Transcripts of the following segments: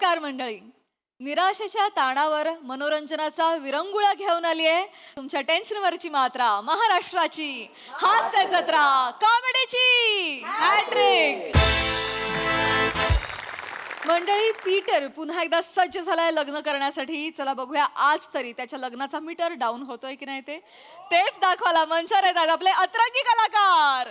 नमस्कार मंडळी. निराशेच्या ताणावर मनोरंजनाचा विरंगुळा घेऊन आली आहे तुमच्या टेन्शनवरची मात्रा महाराष्ट्राची हास्य जत्रा कॉमेडीची हॅट्रिक. मंडळी, पीटर पुन्हा एकदा सज्ज झालाय लग्न करण्यासाठी. चला बघूया आज तरी त्याच्या लग्नाचा मीटर डाऊन होतोय की नाही तेच दाखवायला मंचावर येतात आपले अतरंगी कलाकार.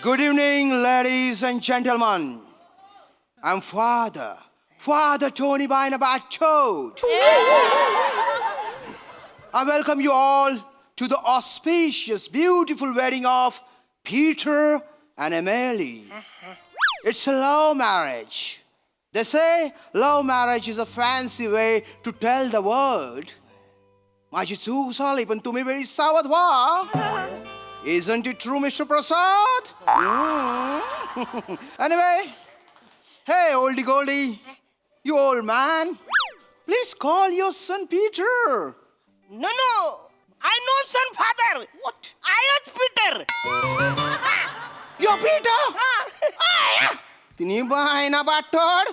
Good evening, ladies and gentlemen. I'm Father Tony Bainabatchot. I welcome you all to the auspicious, beautiful wedding of Peter and Emily. It's a love marriage. They say love marriage is a fancy way to tell the world. माझी चूक झाली पण तुम्ही वेळी सावध व्हा. Isn't it true, Mr. Prasad? Anyway, hey, oldie goldie, you old man, please call your son Peter. No, I know son father. What? I am Peter. You're Peter? तिन्ही बायना बाटोड.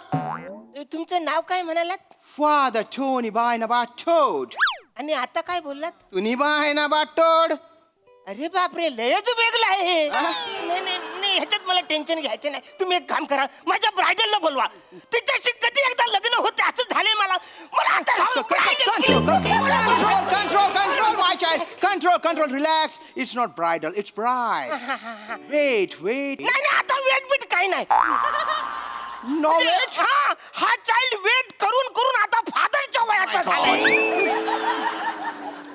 तुमचं नाव काय म्हणालात? Father Tony बायना बाटोड. आणि आता काय बोललात? तुम्ही बायना बाटोड. अरे बापरे, लयच वेगळं आहे. नाही ह्याच्यात मला टेन्शन घ्यायचं नाही. तुम्ही एक काम करा, माझ्या ब्रायडलला बोलवा. तिच्याशी कधी एकदा लग्न होते असं झालंय मला. आता Control, my child. Control. Relax. It's not bridal. It's bride. Wait. नाही आता वेट काय नाही. No wait. हा चाइल्ड वेट करून आता फादरच्या वयाचा झालाय.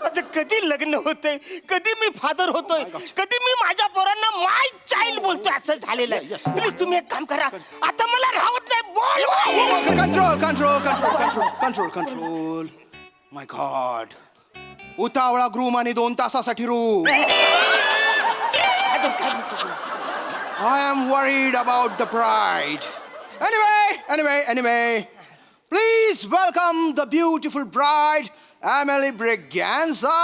माझं कधी लग्न होतंय, कधी मी फादर होतोय, कधी मी माझ्या पोरांना माय चाइल्ड बोलतोय असं झालेलं आहे. प्लीज तुम्ही एक काम करा, आता मला राहत नाही. Control. My God. उतावळा ग्रूम आणि 2 तासासाठी room. I am worried about the bride. Anyway. Please welcome the beautiful bride, Emily Braganza.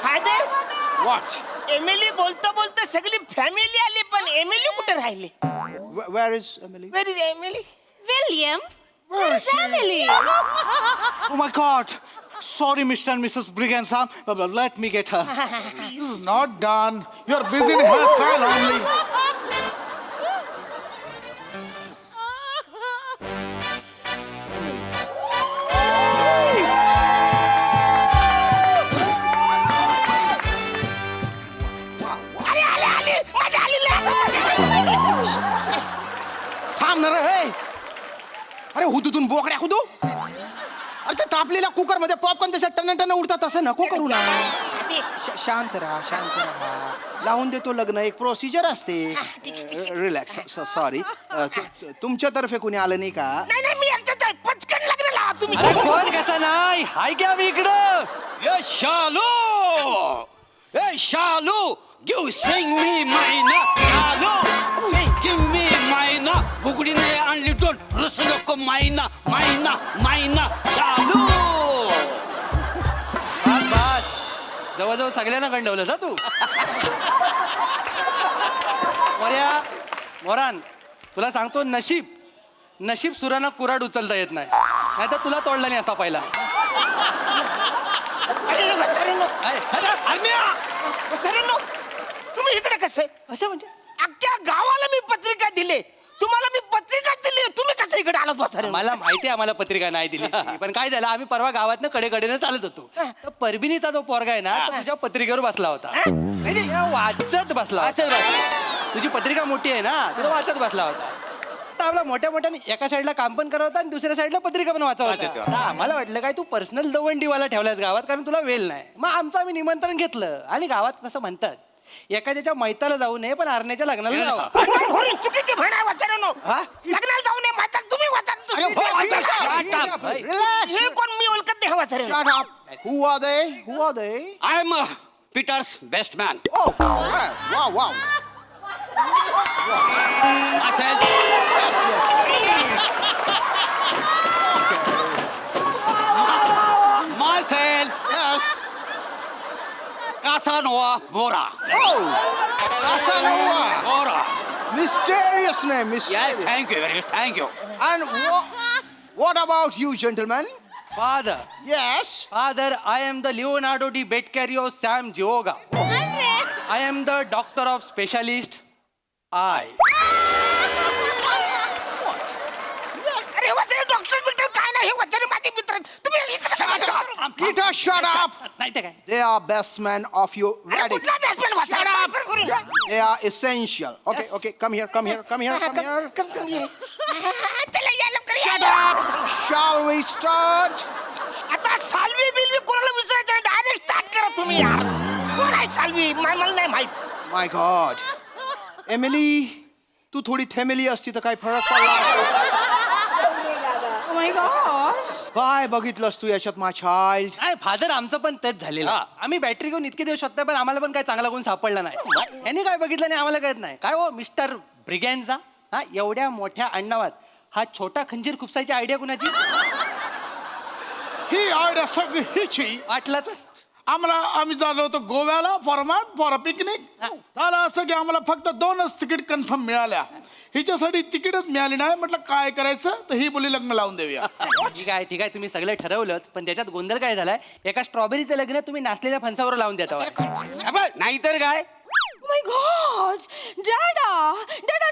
Father, What? Emily बोलता सगळी फॅमिली आली, पण एमिली कुठे राहिली? Where is Emily? Where is Emily? William, where is Emily? Oh my God! Sorry, Mr. and Mrs. Braganza, but let me get her. This is not done. You're busy in hairstyle only. आली, माझ्या थांब ना रे. अरे हुदूतून बोकड्या हुदू. अरे ते तापलेल्या cooker मध्ये पॉपकॉर्न तसे टन उडतात तसं नको करू ना. शांत राहा. लावून देतो लग्न, एक प्रोसिजर असते. रिलॅक्स. सॉरी. तुमच्यातर्फे कोणी आलं नाही का? नाही मी एकटाच आहे. पचकन लग्न लावा तुम्ही. अरे कोण कसा नाही हाय क्या मी इकडं. ए शालू गिव स्विंग मी मायना. शालू स्विंग मी मायना. बुगडीने आणली टोन रस नको मायना. शालू बस जवळजवळ सगळ्यांना गंडवलं जा तू. मोरान तुला सांगतो, नशीब सुरांना कुराड उचलता येत नाही तर तुला तोडला नाही असता पहिला. सरांनो, तुम्ही इकडे कसे? असं म्हणजे अख्ख्या गावाला मी पत्रिका दिली, तुम्हाला मी पत्रिका दिली, तुम्ही कसं इकडे आलात बसर? मला माहिती आहे आम्हाला पत्रिका नाही दिली. पण काय झालं, आम्ही परवा गावातनं कडेकडेनं चालत होतो. तर परबिनीचा जो पोरगा आहे ना, तो तुझ्या पत्रिकेवर बसला होता. वाचत बसला. तुझी पत्रिका मोठी आहे ना, तो वाचत बसला होता. तर आपला मोठ्याने एका साईडला काम पण करत होता आणि दुसऱ्या साईडला पत्रिका पण वाचत होता. आता आम्हाला वाटलं काय तू पर्सनल दवंडीवाला ठेवलास गावात, कारण तुला वेळ नाही. मग आमचं आम्ही निमंत्रण घेतलं आणि गावात कसं म्हणतात एखाद्याच्या मैताला जाऊ नये पण हरण्याच्या लग्नाला जावं. अरे घोरी चुकीची म्हण आहे वचन लग्नाला जाऊ नये म्हातार तुम्ही Relax. हे कोण मी ओळखत नाही वचन Shut up. Who are they? Who are they? I am Peter's best man. Oh, wow, wow. Myself, Yes, yes. myself, Yes. Casanova Bora. Oh, Casanova. Bora. Mysterious name, Yes, mysterious. thank you very much. Thank you. And what about you, gentlemen? Father, Yes. Father, I am the Leonardo di Betcario Sam Gioga. I am the doctor of specialist. I. अरे वचन doctor Victor काय नाही हे वचन माझे मित्र तुम्ही इकडे Shut कशाला up. करता? Peter, shut up. नाही ते काय? They are best men of your अरे wedding. कुठला बेसमेंट वचन They are essential. Okay, okay. Come here, come here, come here, come here. कम ये त्याला या लवकर या. Shut up. Shall we start? आता साल्वी बिल्वी कोणाला विचारायचं डायरेक्ट स्टार्ट करा तुम्ही यार कोण आहे साल्वी मला नाही माहित My God. Emily, तू थोडी थेमेली असती तर काय फरक पडला Oh my gosh. काय बघितलंस तू याच्यात my child? नाही फादर आमचं पण तेच झालेलं. आम्ही बॅटरी घेऊन इतके दिवस शकतो पण आम्हाला पण काय चांगला गुण सापडला नाही. यांनी काय बघितलं नाही आम्हाला कळत नाही. काय हो मिस्टर ब्रिगॅन्झा, हा एवढ्या मोठ्या अण्णावात हा छोटा खंजीर खुपसायची आयडिया कुणाची? ही आयडिया सगळी हिची. वाटलंच. आम्ही झालो होतो गोव्याला फॉर अ पिकनिक. झालं असं की आम्हाला फक्त 2च तिकीट कन्फर्म मिळाल्या. हिच्यासाठी तिकीटच मिळाली नाही. म्हटलं काय करायचं तर ही बोली लग्न लावून देऊया. ठीक आहे तुम्ही सगळं ठरवलं पण त्याच्यात गोंधळ काय झालाय एका स्ट्रॉबेरीचं लग्न तुम्ही नाचलेल्या फणसावर लावून देता. नाहीतर काय Oh my God. Dada,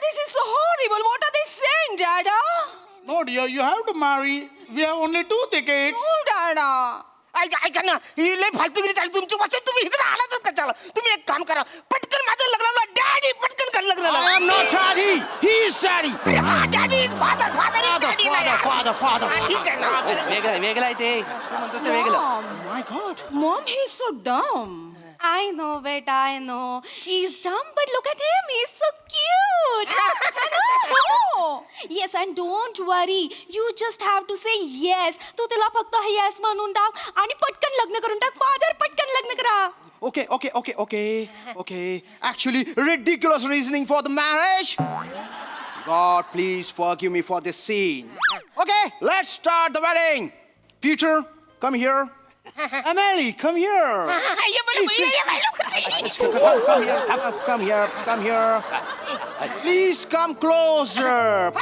this is so horrible. What are they saying, Dada? No dear, you have to marry. We have only 2 tickets. Oh, Dada. ऐका ना ही लय फालतूगिरी चालली तुमची वचन तुम्ही इकडे आलातच कशाला तुम्ही एक काम करा पटकन माझं लग्न डॅडी पटकन कर लग्न I am not daddy. He is daddy. Daddy father Father. ठीक आहे ना वेगळं आहे ते तू म्हणतोस ते वेगळं. Mom. My God. Mom, he's so dumb. I know, beta, I know. He's dumb, but look at him. He's so cute. I know. Yes, and don't worry. You just have to say yes. तू तिला फक्त yes म्हणून टाक आणि पटकन लग्न करून टाक. Father, पटकन लग्न करा. Okay. Actually, ridiculous reasoning for the marriage. God, please forgive me for this scene. Okay, let's start the wedding. Peter, come here. Emily, come here. Come here. Please come closer.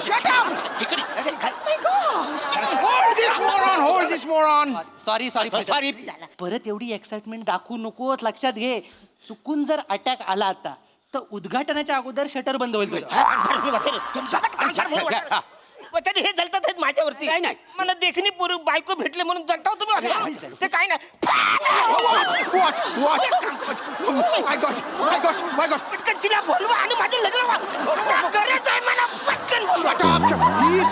Shut up. Oh my gosh. Hold this moron. Sorry परत एवढी excitement दाखवू नकोस. लक्षात घे चुकून जर attack आला आता तर उद्घाटनाच्या अगोदर शटर बंद होईल तुझं. वचन हे जलतात आहेत माझ्यावरती नाही, नाही. मला देखणी पूर्वी बायको भेटले म्हणून जलता हो तुम्ही वचन. ते काय नाही What? My God. पटकन तिला बोलवा आणि माझं लग्न व्हा. गरज आहे मला पटकन बोलवा. Shut up. He's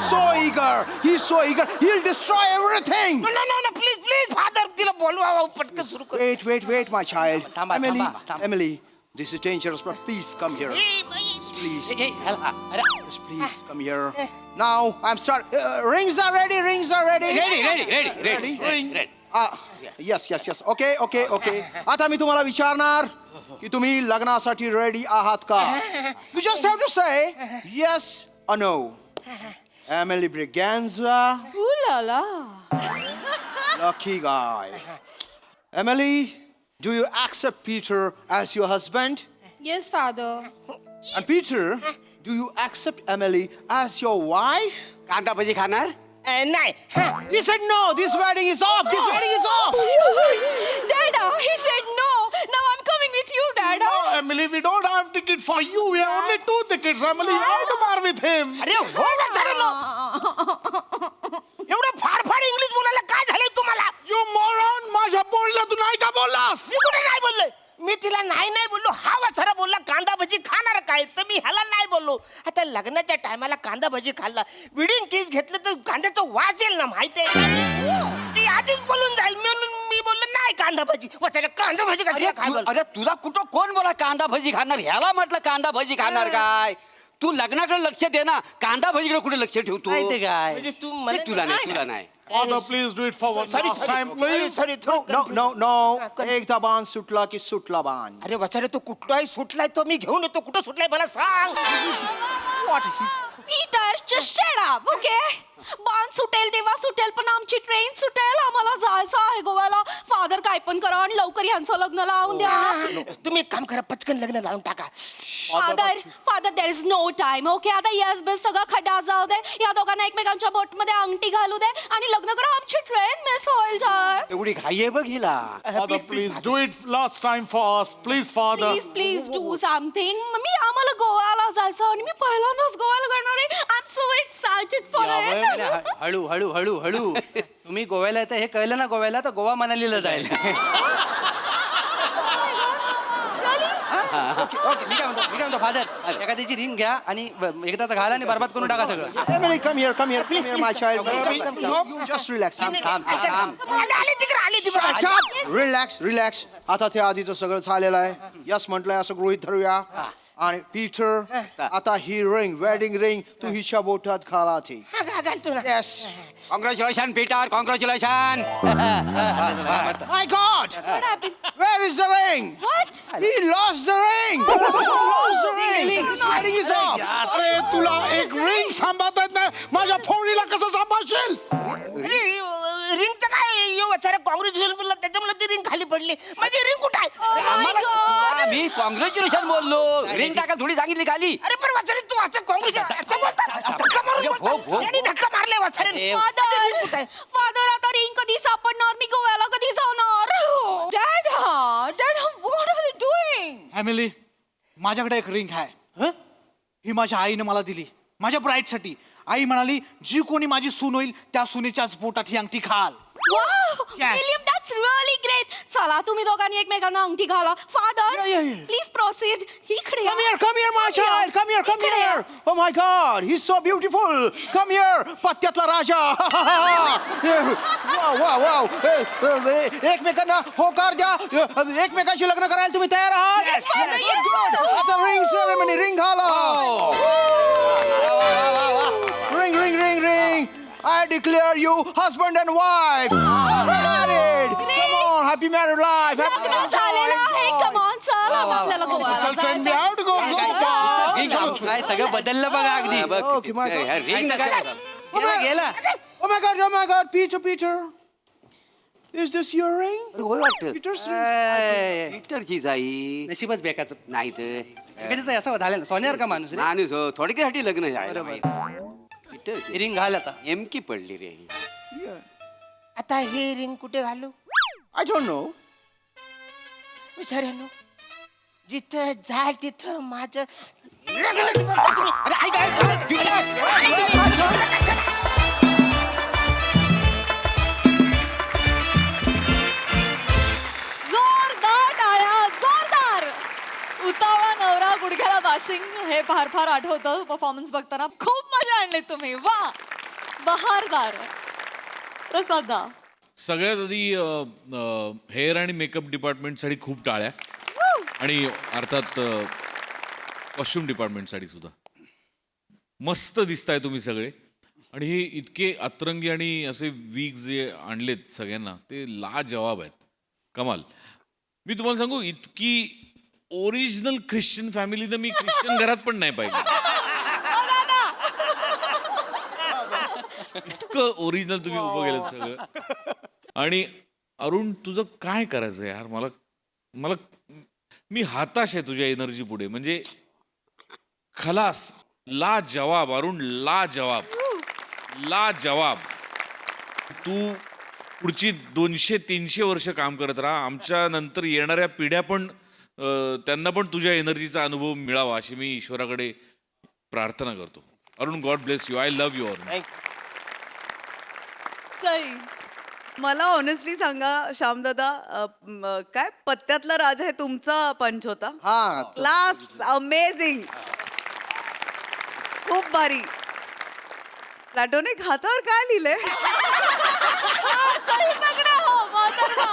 so eager. He'll destroy everything. No, please, father तिला बोलवा पटकन सुरू कर. Wait, my child. थांबा. Emily, this is dangerous, but please come here. Please. अरे Yes, please come here. Now I'm start. Rings are ready. ready. Yes. Okay. आता मी तुम्हाला विचारणार की तुम्ही लग्नासाठी रेडी आहात का? You just have to say yes or no. Emily Briganza, Ooh la la. lucky guy. Emily, do you accept Peter as your husband? Yes, Father. And Peter, do you accept Emily as your wife? कांदा भजी खाणार नाही He said no. This wedding is off. Dada, he said no. Now I'm coming with you, Dada. No, Emily, we don't have ticket for you. We have only 2 tickets. Emily, you have to marry with him. अरे हो वचन एवढं फाड English बोलायला काय झालंय तुम्हाला You moron! माझ्या पोरीला तू नाही का बोललास? मी कुठे नाही बोललोय मी तिला नाही बोललो हा वसारा बोलला कांदा भजी खाणार काय तर मी ह्याला नाही बोललो आता लग्नाच्या टायमाला कांदा भजी खाल्ला विडिंग केस घेतलं तर कांद्याचा वास येईल ना माहिती आहे ती आधीच बोलून जाईल म्हणून कांदा भाजी वाचायला कांदा भाजी अरे कशाला खायला? अरे तुला कुठं कोण बोला कांदा भजी खाणार ह्याला म्हटलं कांदा भजी खाणार काय तू लग्नाकडे लक्ष दे ना कांदा भजीकडे कुठे लक्ष ठेवतो नाही ते काय म्हणजे तू ते मला तुला नाही तुला नाही Father, please do it for one last time, please. Sorry No. एकदा बाण सुटला की सुटला बाण. अरे वचारे तो कुठलाही सुटलाय तो मी घेऊन येतो कुठं सुटलाय मला सांग. What? He's... Peter, just shut up, okay? बाण सुटेल तेव्हा सुटेल पण आमची ट्रेन सुटेल आम्हाला जायचं आहे गोव्याला. फादर काय पण करा आणि लवकर यांचं लग्न लावून द्या. तुम्ही एक काम करा पटकन लग्न लावून टाका. Father there is no time okay. आता येस बेस सगळं खड्डा जाऊ दे. या दोघांना एकमेकांच्या बोट मध्ये अंगठी घालू दे आणि लग्न करा. आमची ट्रेन मिस होईल जाय. एवढी घाई आहे बघ हिला Father, please do it last time for us. Please, Father. Please do something. मी आम्हाला गोव्याला जायचं आणि मी पहिल्यांदाच गोव्याला करणार आहे. I am so excited for it. अरे, हळू हळू हळू हळू तुम्ही गोव्याला येतं हे कळलं ना गोव्याला तर गोवा मनालीला जाईल. मी काय म्हणतो फादर एखाद्याची रिंग घ्या आणि एकदाच घाला आणि बरबाद करून टाका सगळं. Emily, come here, my child. You just relax. आले तिकडे Shut up. Relax. आता ते आधीचं सगळं झालेलं आहे. यस म्हटलंय असं गृहीत धरूया. आणि पीटर आता ही रिंग वेडिंग रिंग तू हिच्या बोटात घाला ती. घालतो ना. Yes. Congratulation Peter congratulation My God. What happened? Where is the ring? What? He lost the ring. He lost the ring. His wedding is off. अरे तुला एक रिंग सांभाळता येत नाही माझ्या फोडीला कसं सांभाळशील. रिंगचं काय वचारे काँग्रेच्युलेशन बोलला त्याच्यामुळे ती रिंग खाली पडली. माझी रिंग कुठं आहे? Oh my God. Me congratulation बोललो रिंग टाका थोडी सांगितली खाली अरे पण वचारे तू असं काँग्रेस असं बोलतात धक्का मारून बोलतात. यांनी धक्का मारले वचारे. फादर आता रिंग कधी सापडणार. मी गोव्याला कधी जाणार. Dad what are you doing. Family माझ्याकडे एक रिंग आहे ही माझ्या आईने मला दिली माझ्या ब्राईडसाठी. आई म्हणाली जी कोणी माझी सून होईल त्या सुनेच्याच पोटात ही अंगठी खाल. William that's really great. चला तुम्ही दोघांनी एकमेकांना अंगठी घाला. Father please proceed. इकडे Come here, my child. Come here. Oh my God, he's so beautiful. Come here, पत्त्यातला राजा. Wow. एकमेकांना होकार द्या. एकमेकांशी लग्न करायला तुम्ही तयार आहात? आता रिंग सेरेमनी रिंग घाला. Ring. I declare you husband and wife. Married. Come on, happy married life. लग्न झालेलं आहे. कम ऑन चल आता आपल्याला गोव्याला चल, send me जायचं. out, go. काय सगळं बदललं बघा अगदी. Okay, my God. रिंग गेला Oh my God, Peter. Is this your ring? वाटत Peter's ring. पीटरची जाई नशीबच बेकाचं. नाही तर कधीच असं झालं ना सोन्यावर का माणूस रे. माणूस हो थोडक्यासाठी लग्न झालं बरोबर. पीटरची रिंग घाल आता. नेमकी पडली रे आता हे रिंग कुठे घालू? I don't know. विचारानो जिथं जाल तिथं माझं लग्नच करतो तुम्ही. अरे ऐक. जोरदार टाळ्या जोरदार. उतावळा नवरा गुडघ्याला बाशिंग हे फार फार आठवतं परफॉर्मन्स बघताना. खूप मजा आणली तुम्ही. वा बहारदार. प्रसादा सगळ्यात आधी हेअर आणि मेकअप डिपार्टमेंटसाठी खूप टाळ्या आणि अर्थात कॉस्ट्युम डिपार्टमेंटसाठी सुद्धा. मस्त दिसताय तुम्ही सगळे आणि हे इतके अतरंगी आणि असे वीक जे आणलेत सगळ्यांना ते लाजवाब आहेत. कमाल. मी तुम्हाला सांगू इतकी ओरिजिनल ख्रिश्चन फॅमिली तर मी ख्रिश्चन घरात पण नाही पाहिजे. इतकं ओरिजिनल तुम्ही उभं केलं सगळं. आणि अरुण तुझं काय करायचं यार मला मी हताश आहे तुझ्या एनर्जी पुढे. म्हणजे खलास ला जवाब अरुण ला जवाब. तू पुढची 200-300 वर्ष काम करत राहा. आमच्या नंतर येणाऱ्या पिढ्या पण त्यांना पण तुझ्या एनर्जीचा अनुभव मिळावा अशी मी ईश्वराकडे प्रार्थना करतो. Arun God bless you. I love you Arun. Sai मला ऑनेस्टली सांगा श्यामदादा काय पत्त्यातला राजा हे तुमचा पंच होता. हा. क्लास अमेझिंग खूप भारी. प्लॅटोनिक हातावर काय लिहिलंय. सही पकडा हो मोहतरमा.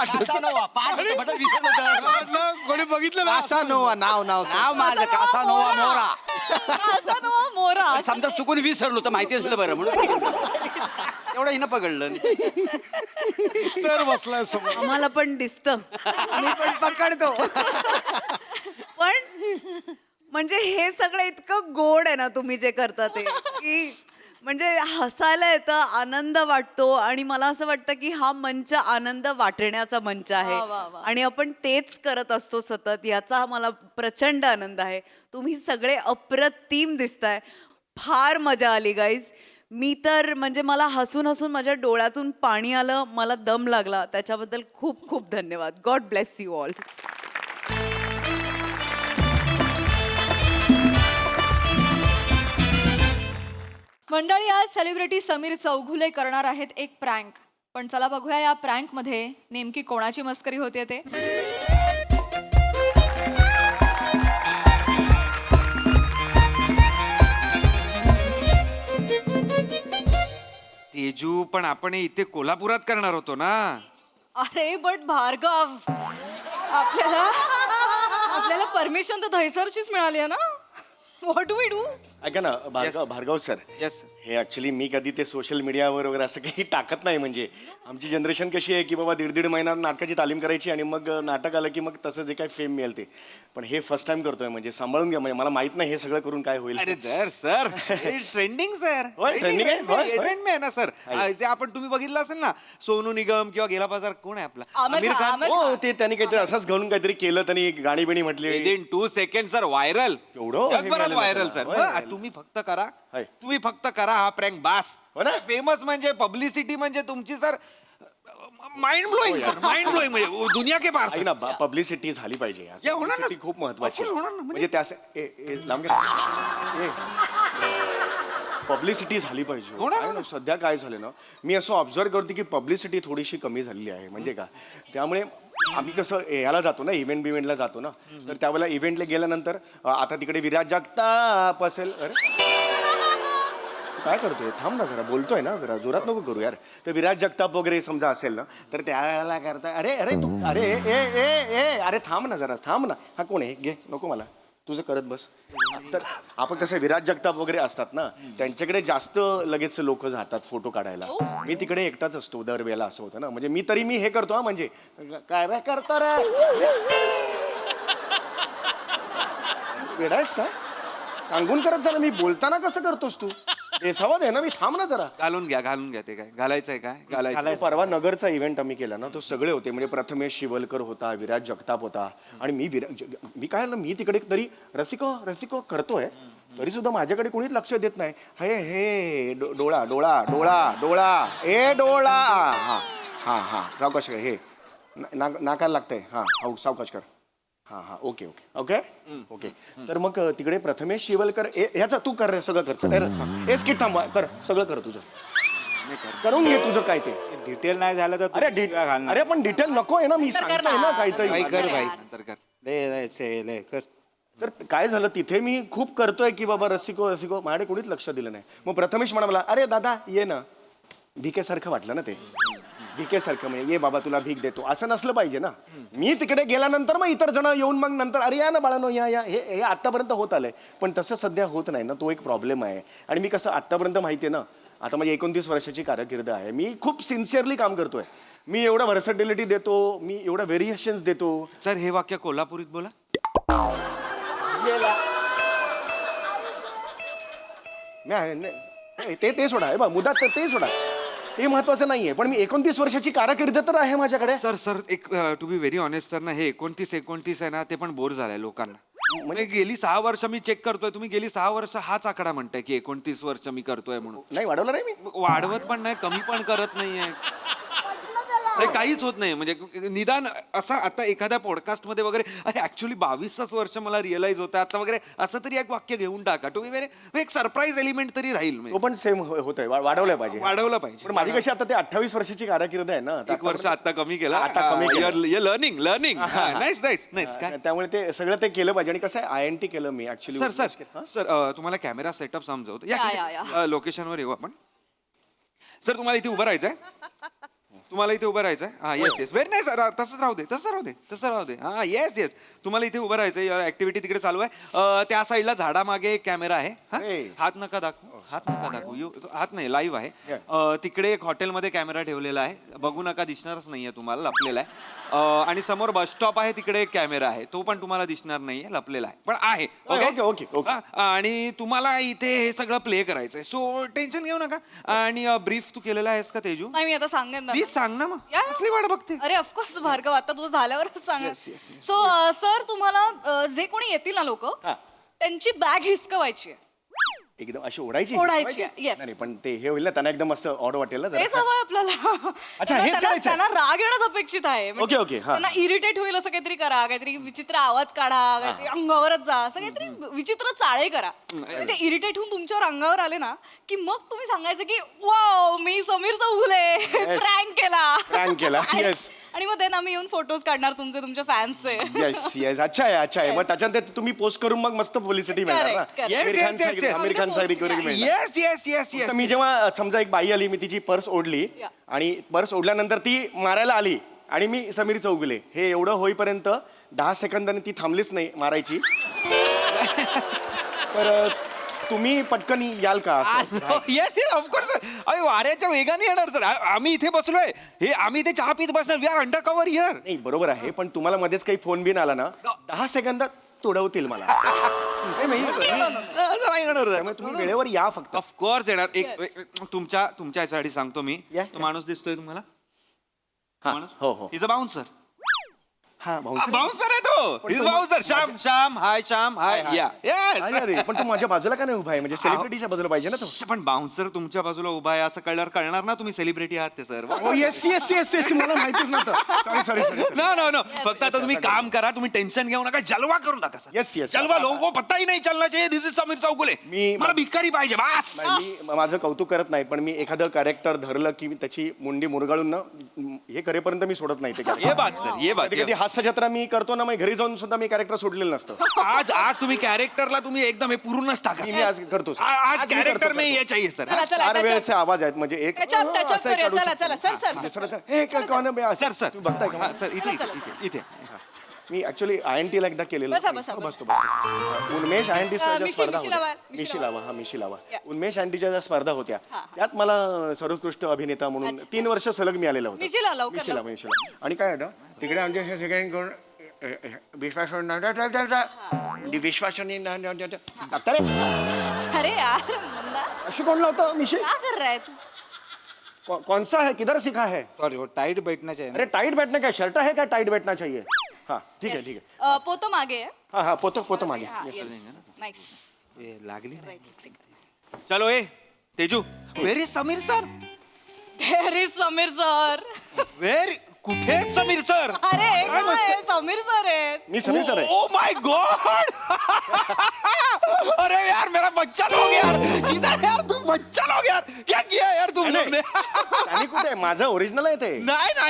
कासानोवा पाच होतं, बटन विसरलं तर. म्हटलं, कोणी बघितलं ना कासानोवा नाव नाव माझं कासानोवा मोरा. कासानोवा मोरा. समजा चुकून विसरलो तर माहिती असलं बरं म्हणून एवढं हिनं पकडलं. तर बसलाय समोर. आम्हाला पण दिसतं, आम्ही पण पकडतो. पण म्हणजे हे सगळं इतकं गोड आहे ना तुम्ही जे करता ते, की म्हणजे हसायला येतं, आनंद वाटतो. आणि मला असं वाटतं की हा मंच आनंद वाटण्याचा मंच आहे आणि आपण तेच करत असतो सतत. याचा मला प्रचंड आनंद आहे. तुम्ही सगळे अप्रतिम दिसताय. फार मजा आली गाईज. मी तर म्हणजे मला हसून हसून माझ्या डोळ्यातून पाणी आलं, मला दम लागला. त्याच्याबद्दल खूप खूप धन्यवाद. God bless you all. मंडळी, आज सेलिब्रिटी समीर चौघुले करणार आहेत एक प्रँक. पण चला बघूया या प्रँक मध्ये नेमकी कोणाची मस्करी होते ते. तेजू, पण आपण हे इथे कोल्हापुरात करणार होतो ना. अरे बट भार्गव, आपल्याला परमिशन तर दहिसरचीच मिळाली आहे ना. What do we do? ऐका ना भार्गव सर, Yes. हे ऍक्च्युली मी कधी ते सोशल मीडियावर वगैरे असं काही टाकत नाही. म्हणजे आमची जनरेशन कशी आहे की बाबा दीड महिना नाटकाची तालीम करायची आणि मग नाटक आलं की मग तसं जे काही फेम मिळेल ते. पण हे फर्स्ट टाइम करतोय, म्हणजे सांभाळून घ्या. म्हणजे मला माहित नाही हे सगळं करून काय होईल. अरे सर इट्स ट्रेंडिंग सर. होय, trending आहे? होय, होय. ट्रेंड आहे ना सर. ते आपण तुम्ही बघितलं असेल ना, सोनू निगम किंवा गेला बाजार कोण आहे आपला आमिर खान. हो, ते त्यांनी काहीतरी असंच घालून काहीतरी केलं, त्यांनी गाणी बिणी म्हटली. Within 2 second sir viral. केवढं हे जगभरात झालं व्हायरल ना. सर. होय, होय. तुम्ही फक्त करा, होय. तुम्ही फक्त करा हा प्रँक बास. हो ना? फेमस म्हणजे पब्लिसिटी म्हणजे तुमची sir mind blowing sir. Mind blowing म्हणजे दुनिया के पार ऐक सर. ना, पब्लिसिटी झाली पाहिजे यार. या, होणार ना. Publicity खूप महत्वाची Of course होणार ना. म्हणजे त्या लांब पब्लिसिटी झाली पाहिजे. होणार आहे ना, सध्या काय झालं ना, मी असं ऑब्झर्व करते की पब्लिसिटी थोडीशी कमी झालेली आहे. म्हणजे का, त्यामुळे आम्ही कसं याला जातो ना, इव्हेंटला जातो ना, तर त्यावेळेला इव्हेंटला गेल्यानंतर आता तिकडे विराज जगताप असेल. अरे काय करतोय, थांब ना जरा, बोलतोय ना, जरा जोरात नको करू यार. तर विराज जगताप वगैरे समजा असेल ना, तर त्यावेळेला करता अरे अरे तू अरे ए ए ए अरे थांब ना जरा, थांब ना. हा कोण आहे, घे, नको मला, तुझं करत बस. तर आपण कसं विराज जगताप वगैरे असतात ना, त्यांच्याकडे जास्त लगेच लोक जातात फोटो काढायला. मी तिकडे एकटाच असतो दरवेळेला, असं होतं ना. म्हणजे मी हे करतो हा, म्हणजे काय रे करतो रे, वेडायस का, सांगून करत झालं. मी बोलताना कसं करतोस तू, बेसावाद आहे ना. मी थांब ना जरा. घालून घ्या ते काय घालायचंय काय घालायचं. परवा नगरचा इव्हेंट आम्ही केला ना, तो सगळे होते. म्हणजे प्रथमेश शिवलकर होता, विराज जगताप होता आणि मी काय ना, मी तिकडे तरी रसिको करतोय, तरी सुद्धा माझ्याकडे कोणीच लक्ष देत नाही. हे डोळा डोळा डोळा डोळा ए डोळा, हा हा हा सावकाश कर, हे नाकाला लागतंय, हा हो सावकाश कर, हा हा ओके ओके ओके ओके. तर मग तिकडे प्रथमेश शिवलकर ह्याचा तू कर रे, सगळं कर. हे स्किट थांबवा, कर सगळं कर, तुझं करून घे तुझं काय ते. डिटेल नाही झालं तर अरे पण डिटेल नको आहे ना, मी सांगतोय ना काहीतरी. कर भाई, नंतर कर. तर काय झालं, तिथे मी खूप करतोय की बाबा रसिको माझ्याकडे कोणीच लक्ष दिलं नाही. मग प्रथमेश म्हणाला, अरे दादा ये ना. भिकेसारखं वाटलं ना ते, भिकेसारखं, म्हणजे ये बाबा तुला भीक देतो, असं नसलं पाहिजे ना. मी तिकडे गेल्यानंतर मग इतर जण येऊन मग नंतर अरे या ना बाळानो या हे आतापर्यंत होत आलंय. पण तसं सध्या होत नाही ना, तो एक प्रॉब्लेम आहे. आणि मी कसं आतापर्यंत माहिती आहे ना, आता माझी 29 वर्षाची कारकीर्द आहे. मी खूप सिन्सिअरली काम करतोय. मी एवढं व्हर्सटिलिटी देतो, मी एवढं व्हेरिएशन्स देतो. सर हे वाक्य कोल्हापुरीत बोला. ते सोडा, बा मुद्दा ते सोडा, ते महत्वाचं नाहीये. पण मी 29 वर्षाची कारकीर्द तर आहे माझ्याकडे. सर एक टू बी व्हेरी ऑनेस्ट तर ना, हे 29 आहे ना, ते पण बोर झालंय लोकांना. म्हणजे गेली 6 वर्ष मी चेक करतोय, तुम्ही गेली 6 वर्ष हाच आकडा म्हणताय की 29 वर्ष मी करतोय म्हणून. नाही वाढवलं नाही मी, वाढवत पण नाही, कमी पण करत नाहीये, काहीच होत नाही. म्हणजे निदान असं आता एखाद्या पॉडकास्ट मध्ये वगैरे अरे ऍक्च्युली 22च वर्ष मला रिअलाइज होतं आता वगैरे, असं तरी एक वाक्य घेऊन टाका. टू बी व्हेरी एक सरप्राईज एलिमेंट तरी राहील. तो पण सेम होतोय, वाढवलं पाहिजे. पण माझी कशी आता ते 28 वर्षाची कारकीर्द आहे ना, 1 वर्ष आता कमी केला. आता कमी केलं. लर्निंग नाईस काय. त्यामुळे ते सगळं ते केलं पाहिजे. आणि कसं आहे, INT केलं मी ऍक्च्युली. सर तुम्हाला कॅमेरा सेटअप समजवतो. या लोकेशनवर येऊ आपण. सर तुम्हाला इथे उभं राहायचंय. तुम्हाला इथे उभं राहायचंय हा येस येस व्हेरी नाईस तसंच राहू दे तसं राहू दे हा येस येस तुम्हाला इथे उभं राहायचंय ऍक्टिव्हिटी तिकडे चालू आहे त्या साईडला झाडामागे एक कॅमेरा आहे हा? हात नका दाखवू हात नाही लाईव्ह आहे तिकडे एक हॉटेलमध्ये कॅमेरा ठेवलेला आहे बघू नका दिसणारच नाहीये तुम्हाला लपलेला आहे आणि समोर बस स्टॉप आहे तिकडे एक कॅमेरा आहे तो पण तुम्हाला दिसणार नाहीये लपलेला आहे पण आहे ओके आणि तुम्हाला इथे हे सगळं प्ले करायचंय सो टेन्शन घेऊ नका आणि ब्रीफ तू केलेला आहेस का तेजू नाही मी आता सांगेन ना. प्लीज सांग ना मग या. कसली वाट बघते अरे ऑफकोर्स भार्गव आता तुझं झाल्यावरच सांग. Yes, yes, yes. So sir तुम्हाला जे कोणी येतील ना लोक त्यांची बॅग हिसकवायची आहे. एकदम अशी ओढायची ओढायची येस नाही पण ते हे होईल ना त्यांना एकदम मस्त ऑड वाटेल ना तेच जरा. हवंय आपल्याला अच्छा, हेच करायचंय? त्यांना राग येणं अपेक्षित आहे म्हणजे ओके, हा. त्यांना इरिटेट होईल असं काहीतरी करा काहीतरी विचित्र आवाज काढा काहीतरी अंगावरच जा असं काहीतरी विचित्र चाळे करा म्हणजे ते इरिटेट होऊन तुमच्यावर अंगावर आले ना की मग तुम्ही सांगायचं की वाव मी समीर चौगुले प्रँक Prank केला, आणि- yes. आणि मग त्यांना आम्ही येऊन फोटोज काढणार तुमच्या फॅन्सचे येस अच्छा आहे मग त्याच्यानंतर तुम्ही पोस्ट करून मग मस्त पब्लिसिटी मिळणार ना Correct, correct. Yes, yes, yes, yes. Aamir Khan साहेब मिळणार येस येस येस येस तर मी जेव्हा समजा एक बाई आली मी तिची पर्स ओढली Yeah. आणि पर्स ओढल्यानंतर ती मारायला आली आणि मी समीर चौगुले हे एवढं होईपर्यंत 10 सेकंदांनी ती थांबलीच नाही मारायची तर तुम्ही पटकन याल का असं? येस येस ऑफकोर्स सर अरे वाऱ्याच्या वेगाने येणार सर आम्ही इथे बसलोय हे आम्ही इथे चहा पीत बसणार we are undercover here नाही बरोबर आहे पण तुम्हाला मध्येच काही फोन बिन आला ना 10 सेकंदात तोडवतील मला नाही, त्यामुळे तुम्ही वेळेवर या फक्त ऑफकोर्स येणार एक तुमच्या याच्यासाठी सांगतो मी या, तो माणूस दिसतोय तुम्हाला माणूस हो. इज अ बाउन्सर हा भाऊ बाउन्सर आहे तो इज बाउन्सर श्याम हाय या येस अरे पण तू माझ्या बाजूला का नाही उभा आहे म्हणजे सेलिब्रिटीच्या बाजूला पाहिजे ना तो पण बाउन्सर तुमच्या बाजूला उभा आहे असं कळल्यावर कळणार ना तुम्ही सेलिब्रिटी आहात ते सर येस मला माहितीच नव्हतं सॉरी नो फक्त आता तुम्ही काम करा तुम्ही टेन्शन घेऊ नका जलवा करू नका सर Yes. जलवा लोगों को पता ही नहीं चलना चाहिए दिस इज समीर चौगुले मला भिकारी पाहिजे बस मी माझं कौतुक करत नाही पण मी एखादं कॅरेक्टर धरलं की त्याची मुंडी मुरगाळून ना हे करेपर्यंत मी सोडत नाही ते character. ये बात सर ये बात कधी कधी हास्य जत्रा मी करतो ना मग घरी जाऊन सुद्धा मी कॅरेक्टर सोडलेलं नसतं आज तुम्ही कॅरेक्टरला तुम्ही एकदम हे पूर्णच टाका मी आज करतो sir. आज आज मी कॅरेक्टर करतो. में ये चाहिए सर चला चला चार त्याच्यात- वेळेचे आवाज आहेत म्हणजे एक त्याच्यात असं करूया. काढू चला शकतो. चला सर हे काय कोण आहे बे? असं सर तुम्ही बघताय का? सर इथे चला, इथे इथे मी ऍक्च्युली INT ला एकदा केलेलं बसा. बसतो उन्मेष INT मिशी स्पर्धा लावा, होत्या मिशी मिशी लावा. लावा मिशी लावा या. उन्मेष INTच्या ज्या स्पर्धा होत्या त्यात मला सर्वोत्कृष्ट अभिनेता म्हणून 3 वर्ष सलग मिळालेलं होतं मिशी लावा, लवकर मिशी लावा. आणि काय होतं तिकडे आमच्या हे सगळ्यांकडून विश्वास डॉक्टर अरे यार मंदा अशी कोण लावतं मिशी क्या कर रहा है तू कौन सा है किधर सीखा है सॉरी वो टाइट बैठना चाहिए अरे टाइट बैठना क्या शर्ट है क्या टाइट बैठना चाहिए हाँ ठीक है ठीक है पोतो मागे आहे हाँ पोतो मागे नाईस लागली नाही चलो ए तेजू वेरी समीर सर अरे समीर सर वेरी कुठे समीर सर अरे काय काय आहे? समीर सर आहेत मी समीर सर आहे ओ माय गॉड अरे यार मेरा बच्चा लोग यार किधर यार तुम बच्चा लोग यार क्या किया यार तुम लोग ने आणि कुठे आहे? माझं ओरिजिनल आहे ते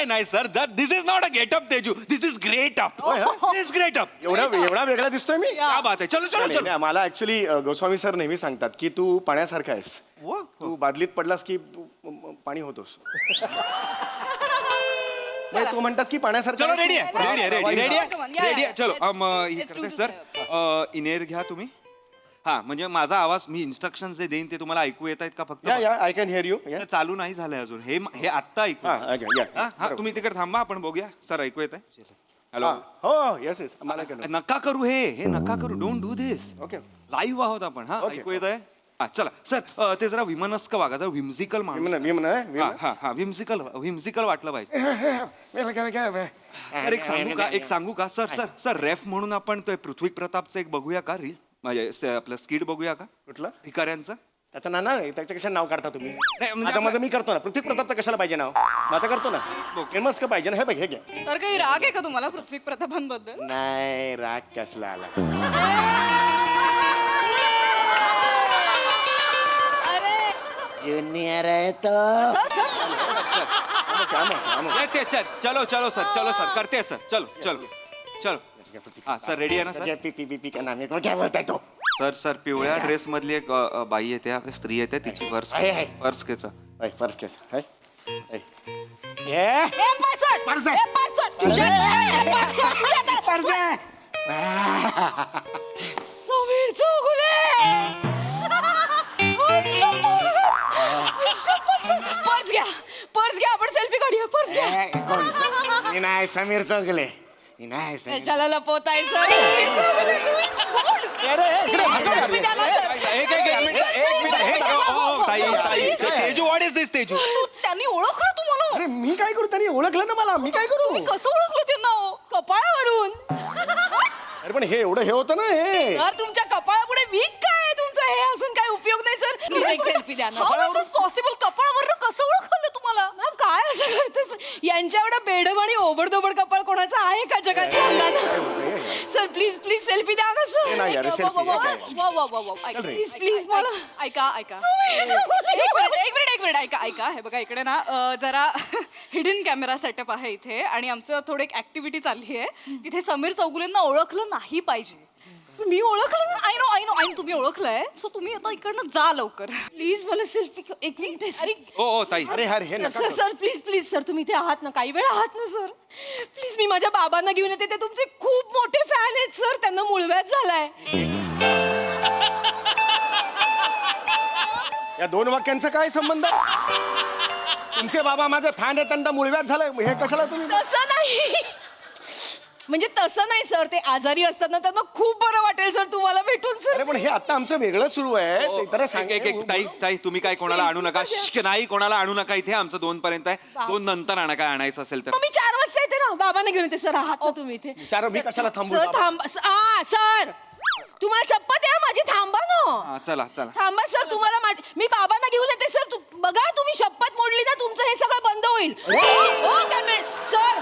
नाही sir this is not a getup Teju this is great up this great up एवढा वेगळा दिसतोय मी क्या बात है चलो चलो नाही, चलो नाही, मला ऍक्च्युली गोस्वामी सर नेहमी सांगतात की तू पाण्यासारखा आहेस तू बादलीत पडलास की तू पाणी होतोस नाही, तू म्हणतात की पाण्यासारखं चलो आहेस, रेडी तू- आहे रेडी आहे Come on, yeah, रेडी आहे yeah. चलो Let's- हे let's do करते this. सर इनेर घ्या तुम्ही हा म्हणजे माझा आवाज मी इन्स्ट्रक्शन जे देईन ते तुम्हाला ऐकू येत आहेत का फक्त या I can hear you sir, चालू नाही झालंय अजून हे आत्ता ऐकू हा, okay, yeah. हा तुम्ही तिकडे थांबा आपण बघूया सर ऐकू येत आहे हॅलो हो येस येस मला केलं नका करू हे नका करू don't do this okay live आहोत आपण हा Okay. ऐकू येत आहे हा चला सर ते जरा विमनस्क वागा जरा विम्झिकल माणूस विमन विम्झिकल वाटलं पाहिजे सर एक सांगू का सर रेफ म्हणून आपण तो पृथ्वी प्रतापचं एक बघूया का रील म्हणजे आपलं स्किट बघूया का कुठलं भिकाऱ्यांचं त्याचं ना त्याच्या कशा नाव काढता तुम्ही म्हणजे आता माझं मी करतो ना पृथ्वी प्रतापचं कशाला पाहिजे नाव माझं करतो ना फेमस का पाहिजे ना हे बघ हे घ्या सर काही राग आहे का तुम्हाला पृथ्वी प्रतापांबद्दल नाही राग कसला आला अरे ज्युनियर आहे तो येस येस सर चलो सर करते हैं, सर चलो हा सर रेडी आहे ना सर पी का नाम है क्या बोलताय तो सर पिवळ्या ड्रेस मधली एक बाई येते स्त्री येते तिची पर्स आहे. पर्स केचा फर्स्ट केस है समीर चौगुले पर्स घ्या आपण सेल्फी काढूया पर्स घ्या मी नाही समीर चौगले मी नाही समीर कशाला लपवताय सर समीर चौगुले तुम्ही कोण? Selfie द्या ना, sir. तेजू व्हॉट इज दिस तेजू त्यांनी ओळखलं तुम्हाला अरे मी काय करू त्यांनी ओळखलं ना मला मी काय करू तुम्ही कसं ओळखलं त्यांना हो? कपाळावरून अरे पण हे एवढं हे होतं ना हे सर तुमच्या कपाळापुढे वीक काय आहे तुमचं हे असून काय उपयोग नाही सर प्लीज एक सेल्फी द्या ना पॉसिबल कपाळावरून कसं ओळखलं तुम्हाला मॅम काय असं करतं यांच्या एवढा बेडम आणि ओबडधोबड कपाळ कोणाचं आहे का जगात सांगा ना सर प्लीज प्लीज सेल्फी द्या ना सर नाही यार, selfie काय? प्लीज प्लीज मला ऐका एक मिनिट ऐका ऐका हे बघा इकडे ना जरा हिडन कॅमेरा सेटअप आहे इथे आणि आमचं थोडी एक ऍक्टिव्हिटी चालली आहे तिथे समीर चौगुलेंना ओळखलं नाही पाहिजे मी ओळखलं आय नो तुम्ही ओळखलंय सो तुम्ही आता इकडनं जा लवकर प्लीज मला सेल्फी एक मिनिट अरे ओ ताई अरे यार हे सर नका sir sir please please sir तुम्ही इथे आहात ना काही वेळ आहात ना सर प्लीज मी माझ्या बाबांना घेऊन येते ते तुमचे खूप मोठे फॅन आहेत सर त्यांना मुळव्याध झालाय या दोन वाक्यांचा काय संबंध तुमचे बाबा माझे फॅन आहेत त्यांना मुळव्याध झालंय हे कशाला तुम्ही तसं नाही म्हणजे तसं नाही सर ते आजारी असताना त्यांना खूप बरं वाटेल सर तुम्हाला भेटून सर अरे पण हे आता आमचं वेगळं सुरू आहे ते तर सांग एक ताई ताई तुम्ही काय कोणाला आणू नका श्श्क, नाही कोणाला आणू नका इथे आमचं 2 पर्यंत आहे 2 नंतर आणा काय आणायचं असेल तर मग मी 4 वाजता येते ना बाबांना घेऊन येते सर आहात ना तुम्ही इथे विचारा मी कशाला थांबू सर थांबा सर तुम्हाला शपथ आहे माझी थांबा ना हा, चला चला थांबा सर तुम्हाला माझी मी बाबांना घेऊन येते सर बघा तुम्ही शपथ मोडली ना तुमचं हे सगळं बंद होईल हो काय सर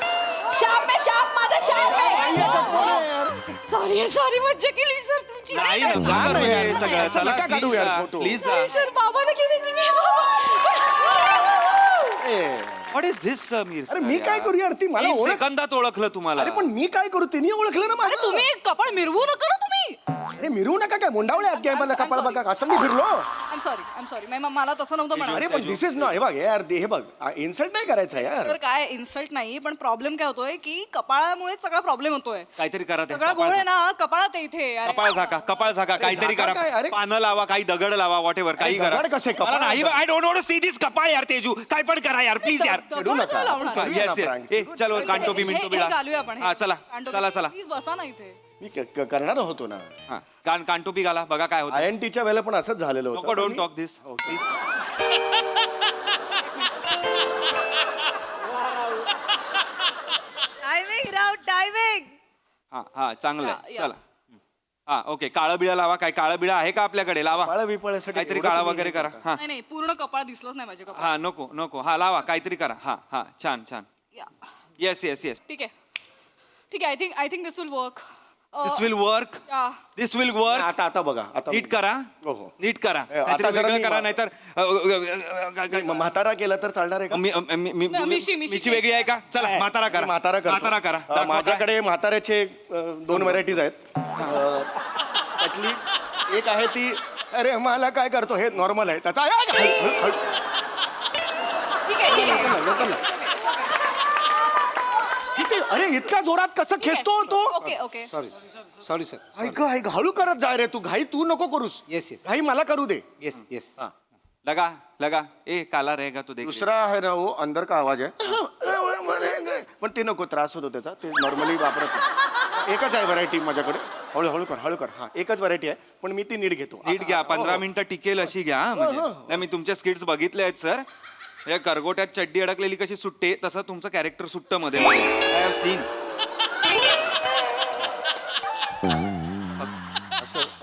शाप आहे शाप माझा शाप आहे सॉरी मज्जा केली सर तुमची नाही नका करू हे सगळं असं चला नका काढू यार photo. प्लीज नाही, सर बाबांना घेऊन येते मी व्हॉट इज दिस समीर अरे मी काय करू यार ती मला एक ओळख सेकंदात ओळखलं तुम्हाला अरे पण मी काय करू तिने ओळखलं ना अरे मला तुम्ही कपाळ मिरवू नका ना तुम्ही अरे मिरवू नका काय मुंडावळे आहेत काय मला I'm कपाळ sorry. बघा असं मी फिरलो आय एम सॉरी मला तसं नव्हतं अरे म्हणाल पण दिस इज नॉट हे बघ यार हे बघ इन्सल्ट नाही करायचं यार सर काय इन्सल्ट नाही पण प्रॉब्लेम काय होतोय की कपाळामुळे सगळा प्रॉब्लेम होतोय काहीतरी करा ते सगळा गोळ आहे ना कपाळात आहे इथे अरे. कपाळ झाका काहीतरी झाका काय? करा अरे. पानं लावा काही दगड लावा वॉट एव्हर काही करा दगड कसे? मला नाही I don't want to see this कपाळ यार तेजू काय पण करा यार प्लीज यार चिडू दगड नका. का लावणार? आपण करूया येस ना येस prank. ए चल कांटोपी मिंटो हे बिळा घालूया आपण हा चला चला चला प्लीज बसा ना इथे मी करणार होतो ना हा कांटोपी घाला बघा काय होतं INT च्या वेळेला पण असंच झालेलं नको होतं don't talk this please timing Rao timing हा हा चांगलं आहे या, या. चला हा ओके काळं बिळा लावा काय काळं बिळा आहे का आपल्याकडे लावा काळं बिळासाठी काहीतरी एवढं काळा तुम्ही वगैरे हे करा करता. हा नाही पूर्ण कपाळ दिसलंच नाही माझ्या कपाळ हा नको नको हा लावा काहीतरी करा हा हा छान छान येस येस येस ठीक आहे I think this will work this will work Yeah. This will work आता बघा आता नीट करा हो, हो. नीट करा आता काहीतरी जरा वेगळं मी- करा नाहीतर म्हातारा केला तर चालणार आहे का मिशी वेगळी आहे का चला म्हातारा करा म्हातारा करतो. म्हातारा करा दाखवा काय. माझ्याकडे म्हाताऱ्याचे 2 व्हरायटीज आहेत त्यातली एक आहे ती अरे मला काय करतो हे नॉर्मल आहे त्याचा ठीक आहे किती अरे इतका जोरात कसं खेचतो तो ओके सॉरी सर ऐक हळू करत जाय रे तू घाई तू नको करूस येस येस घाई मला करू दे येस येस लगा लगा ए काला रहेगा तू देख दुसरा आहे ना वो अंदर का आवाज आहे पण ते नको त्रास होतो त्याचा ते नॉर्मली वापरत नाही. एकच आहे व्हरायटी माझ्याकडे हळू कर हा एकच व्हरायटी आहे पण मी ती नीट घेतो नीट घ्या 15 मिनिटं टिकेल अशी घ्या हा, म्हणजे नाही मी तुमच्या स्किट्स बघितले आहेत सर या करगोट्यात चड्डी अडकलेली कशी सुटते तसं तुमचं कॅरेक्टर सुट्ट मध्ये आय हॅव सीन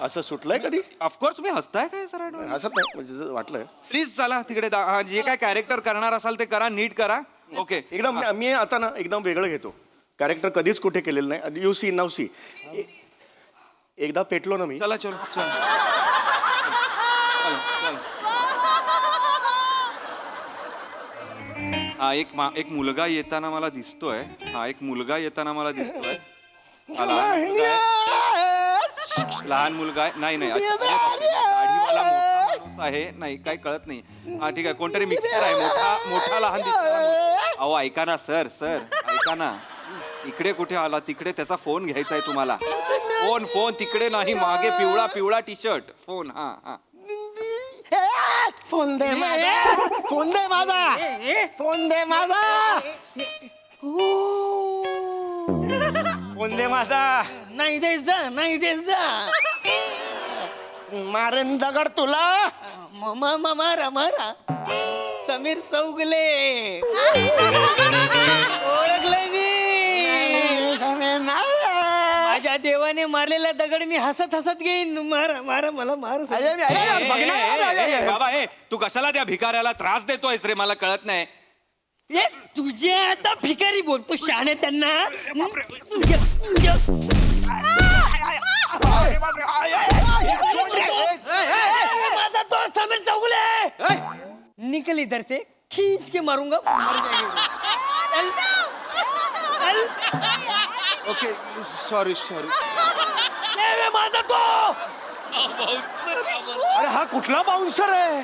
असं सुटलंय कधी ऑफकोर्स तुम्ही हसताय काय सर हसत नाही म्हणजे जसं वाटलंय प्लीज चला तिकडे हा, जे काय कॅरेक्टर करणार असाल ते करा नीट करा ओके एकदम मी आता ना एकदम वेगळं घेतो कॅरेक्टर कधीच कुठे केलेलं नाही यू सी नाव सी एकदा पेटलो ना मी चला चल चल हा एक मुलगा येताना मला दिसतोय एक मुलगा येताना मला दिसतोय हा, लहान मुलगा आहे नाही नाही अच्छा, अरे बापरे, दाढीवाला मोठा माणूस माणूस आहे नाही काही कळत नाही. हा ठीक आहे कोणतरी मिक्सर आहे मोठा लहान दिसतो. अहो ऐका ना सर ऐका ना इकडे कुठे आला तिकडे त्याचा फोन घ्यायचा आहे तुम्हाला. फोन तिकडे नाही मागे पिवळा टी शर्ट फोन. हा फोन दे माझा फोन दे माझा फोन दे माझा फोन दे माझा. नाही देत जा मारेन दगड तुला. मारा समीर चौगुले ओळखलंय मी. माझ्या देवाने मारलेला दगड मी हसत घेईन. मारा मला मार. बाबा तू कशाला त्या भिकाऱ्याला त्रास देतोयस रे मला कळत नाही. तुझे आता भिकारी बोलतो शाणे त्यांना. माझा तो समीर चौगुले निकल इधर से खींच के मारूंगा. मर जाएगा. ओके सॉरी माझा तो. अरे हा कुठला बाउन्सर आहे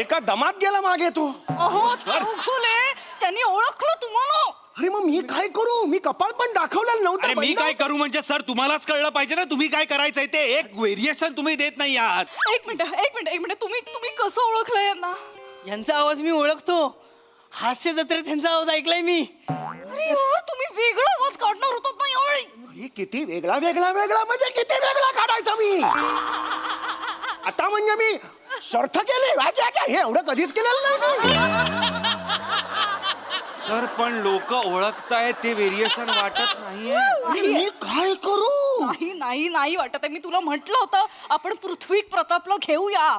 एका दमात गेला मागे तू. अहो चौगुले त्यांनी ओळखलं तुम्हाला. अरे मग मी काय करू मी कपाळ पण दाखवलेलं नव्हतं. अरे मी काय करू म्हणजे सर तुम्हालाच कळलं पाहिजे ना तुम्ही काय करायचंय ते. एक व्हेरिएशन तुम्ही देत नाही आहात. एक मिनिट तुम्ही कसं ओळखलं यांना. यांचा आवाज मी ओळखतो. हास्य जत्रेत त्यांचा आवाज ऐकलाय मी. अरे यार तुम्ही वेगळा आवाज काढणार होतात ना यावेळी. हे किती वेगळा म्हणजे किती वेगळा काढायचा मी. आता म्हणजे मी शर्थ केली हे एवढं कधीच केलेलं नाही. सर पण लोक ओळखतायत ते व्हेरिएशन वाटत नाहीये. मी काय करू. नाही वाटत आहे. मी तुला म्हटलं होतं आपण पृथ्वी प्रतापला घेऊया.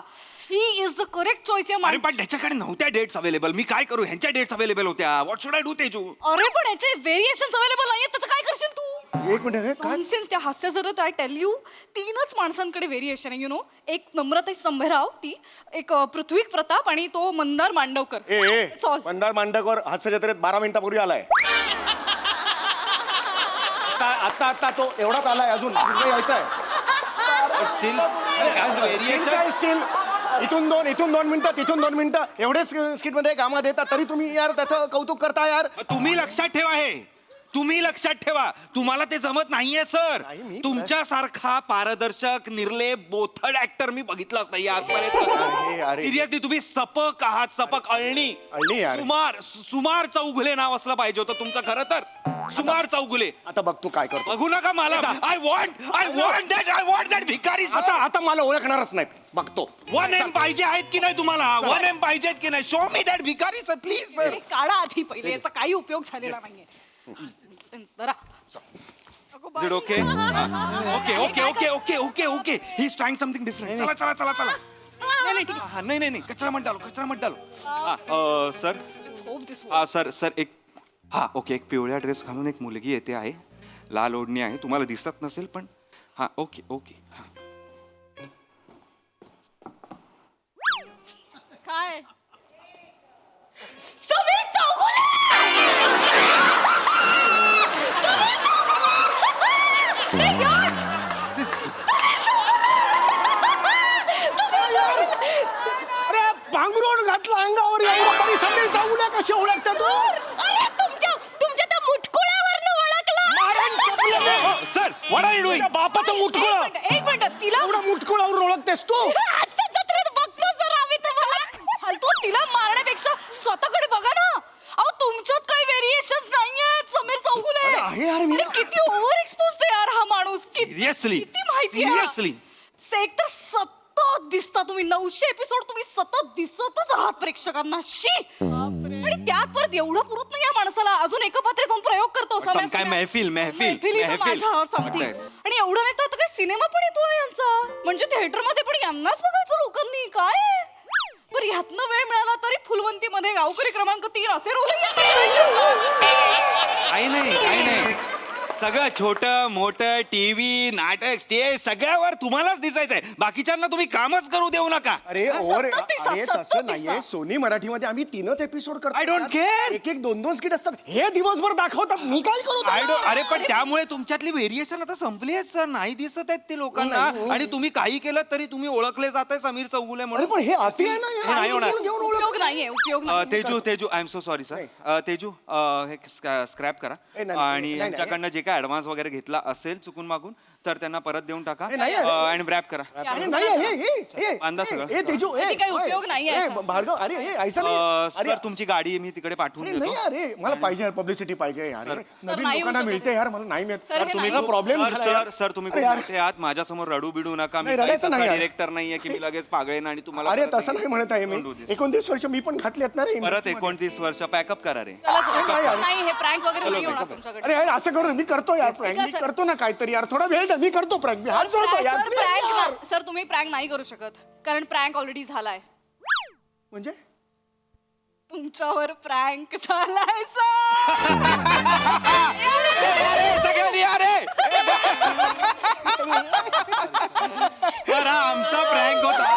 He is the correct choice. अरे पण त्याच्याकडे नव्हत्या डेट्स अवेलेबल. मी काय करू ह्यांच्या डेट्स अवेलेबल होत्या. What should I do Teju. अरे पण याचे व्हेरिएशन्स अवेलेबल नाहीये त्याचं काय करशील तू. एक मिनिट नॉनसेन्स. त्या हास्य जर आय टेल यू 3च माणसांकडे व्हेरिएशन आहे. यु नो एक नम्रता संभराव ती एक पृथ्वी प्रताप आणि तो मंदार मांडवकर. That's all. मंदार मांडकर हास्य जत्रेत 12 मिनिटापूर्वी आलाय. आता तो एवढाच आलाय अजून यायचा स्टील आहे. स्टील इथून दोन मिनिटं एवढेच स्किट मध्ये कामात येतात तरी तुम्ही यार त्याचं कौतुक करता यार. तुम्ही लक्षात ठेवा तुम्ही लक्षात ठेवा तुम्हाला ते जमत नाहीये सर. मी- तुमच्यासारखा पारदर्शक निर्लेप बोथड ऍक्टर मी बघितलाच नाही अरे. आजपर्यंत. सिरियसली तुम्ही सपक आहात. सपक अळणी यार. सुमार चौगुले नाव असलं पाहिजे होतं तुमचं खरं तर. सुमार चौगुले. आता बघ तू काय करतो. बघू नका मला. आय वॉन्ट दॅट भिकारी. आता मला ओळखणारच नाही बघतो. 1 M पाहिजे आहेत की नाही तुम्हाला. 1 M पाहिजेत की नाही. शो मी दॅट भिकारी सर प्लीज सर. हे काढा आधी पहिले. याचा काही उपयोग झालेला नाहीये. जरा Is it okay? Okay. He's trying something different. चला. नाही. कचरा मत डालो. Sir. Let's hope this works. Sir एक ओके एक पिवळ्या ड्रेस घालून एक मुलगी येते आहे. लाल ओढणी आहे तुम्हाला दिसत नसेल पण ओके. काय समीर चौगुले. अरे पांघरून घातला अंगावर एवढं तरी समीर चौगुले कशी ओळखता तू. अरे तुमच्या त्या मुटकुळ्यावरनं ओळखलं. Sir what are you doing. बापाचं मुटकुळ. एक मिनिट तिला एवढं मुटकुळावरून ओळखतेस तू. हास्य जत्रेत बघतो सर आम्ही तुम्हाला. फालतू तिला मारण्यापेक्षा स्वतःकडे बघा ना. अहो तुमच्यात काही व्हेरिएशन्स नाहीयेत समीर चौगुले. आहे यार मी. अरे किती ओव्हर एक्सपोज्ड आहे यार हा माणूस. Seriously? किती माहिती Seriously? एक तर सतत दिसता तुम्ही. 900 एपिसोड तुम्ही सतत दिसतच आहात प्रेक्षकांना. शी. आणि त्यात परत एवढं पुरत नाही या माणसाला. अजून एकपात्रे जाऊन प्रयोग करतो. पण काय महफिल माझ्यावर सांगते. आणि एवढं नाही तर आता काय सिनेमा पण येतो यांचा. म्हणजे थिएटर मध्ये पण यांनाच बघायचं लोकांनी. काय बरं ह्यातनं वेळ मिळाला तरी फुलवंतीमध्ये गावकरी क्रमांक 3 असे रोल करायचे असतात. काही नाही सगळं छोटं मोठं टीव्ही नाटक स्टेज सगळ्यावर तुम्हालाच दिसायचंय बाकीच्यांना तुम्ही कामच करू देऊ नका अरे ओव्हर सतत दिसा, अरे सतत तसं दिसा. नाहीये सोनी मराठीमध्ये आम्ही 3च एपिसोड करतो I don't care. एक एक 2 स्किट असतात हे दिवसभर दाखवतात मी काय करू त्याला? अरे पण त्यामुळे तुमच्यातली व्हेरिएशन आता संपली आहेत सर नाही दिसत आहेत ते लोकांना आणि तुम्ही काही केलं तरी तुम्ही ओळखले जाताय समीर चौगुले अरे म्हणून पण हे अति आहे ना हे नाही होणार. घेऊन ओळख. उपयोग नाहीये उपयोग नाही Teju I am so sorry sir Teju हे स्क्रॅप करा ए, नाही, आणि नाही, यांच्याकडनं जे काय ऍडव्हान्स वगैरे घेतला असेल चुकून मागून तर त्यांना परत देऊन टाका नाही, आणि रॅप करा अरे नाही हे बांधा सगळं. हे तेजू याने काही उपयोग नाहीये याचा. भार्गव अरे हे ऐसा नाही अरे सर तुमची गाडी मी तिकडे पाठवून अरे देतो नाही अरे मला पाहिजे यार पब्लिसिटी पाहिजे यार नवीन नाही होऊ लोकांना शकत. मिळते यार मला नाही मिळत सर, हे तुम्ही नाही. प्रॉब्लेम सर तुम्ही खूप मोठे आहात माझ्यासमोर रडू बिडू नका मी नाही, रडायचं नाही यार. डिरेक्टर नाहीये की मी लगेच पागळेन आणि तुम्हाला अरे परत तसं नाही म्हणत आहे मी Don't do this. 29 वर्ष मी पण घातली आहेत ना रे परत industry मध्ये. 29 वर्ष पॅकअप करा रे चला सर नाही हे प्रँक वगैरे नाही होणार तुमच्याकडे अरे यार असं करू मी करतो यार प्रँक मी सर. करतो ना काहीतरी यार थोडा वेळ द्या मी करतो प्रँक मी हात जोडतो यार सर please यार. प्रँक सर तुम्ही प्रँक नाही करू शकत कारण प्रँक ऑलरेडी झालाय म्हणजे तुमच्यावर प्रँक झालाय सर सगळ्यांनी अरे सर हा आमचा प्रँक होता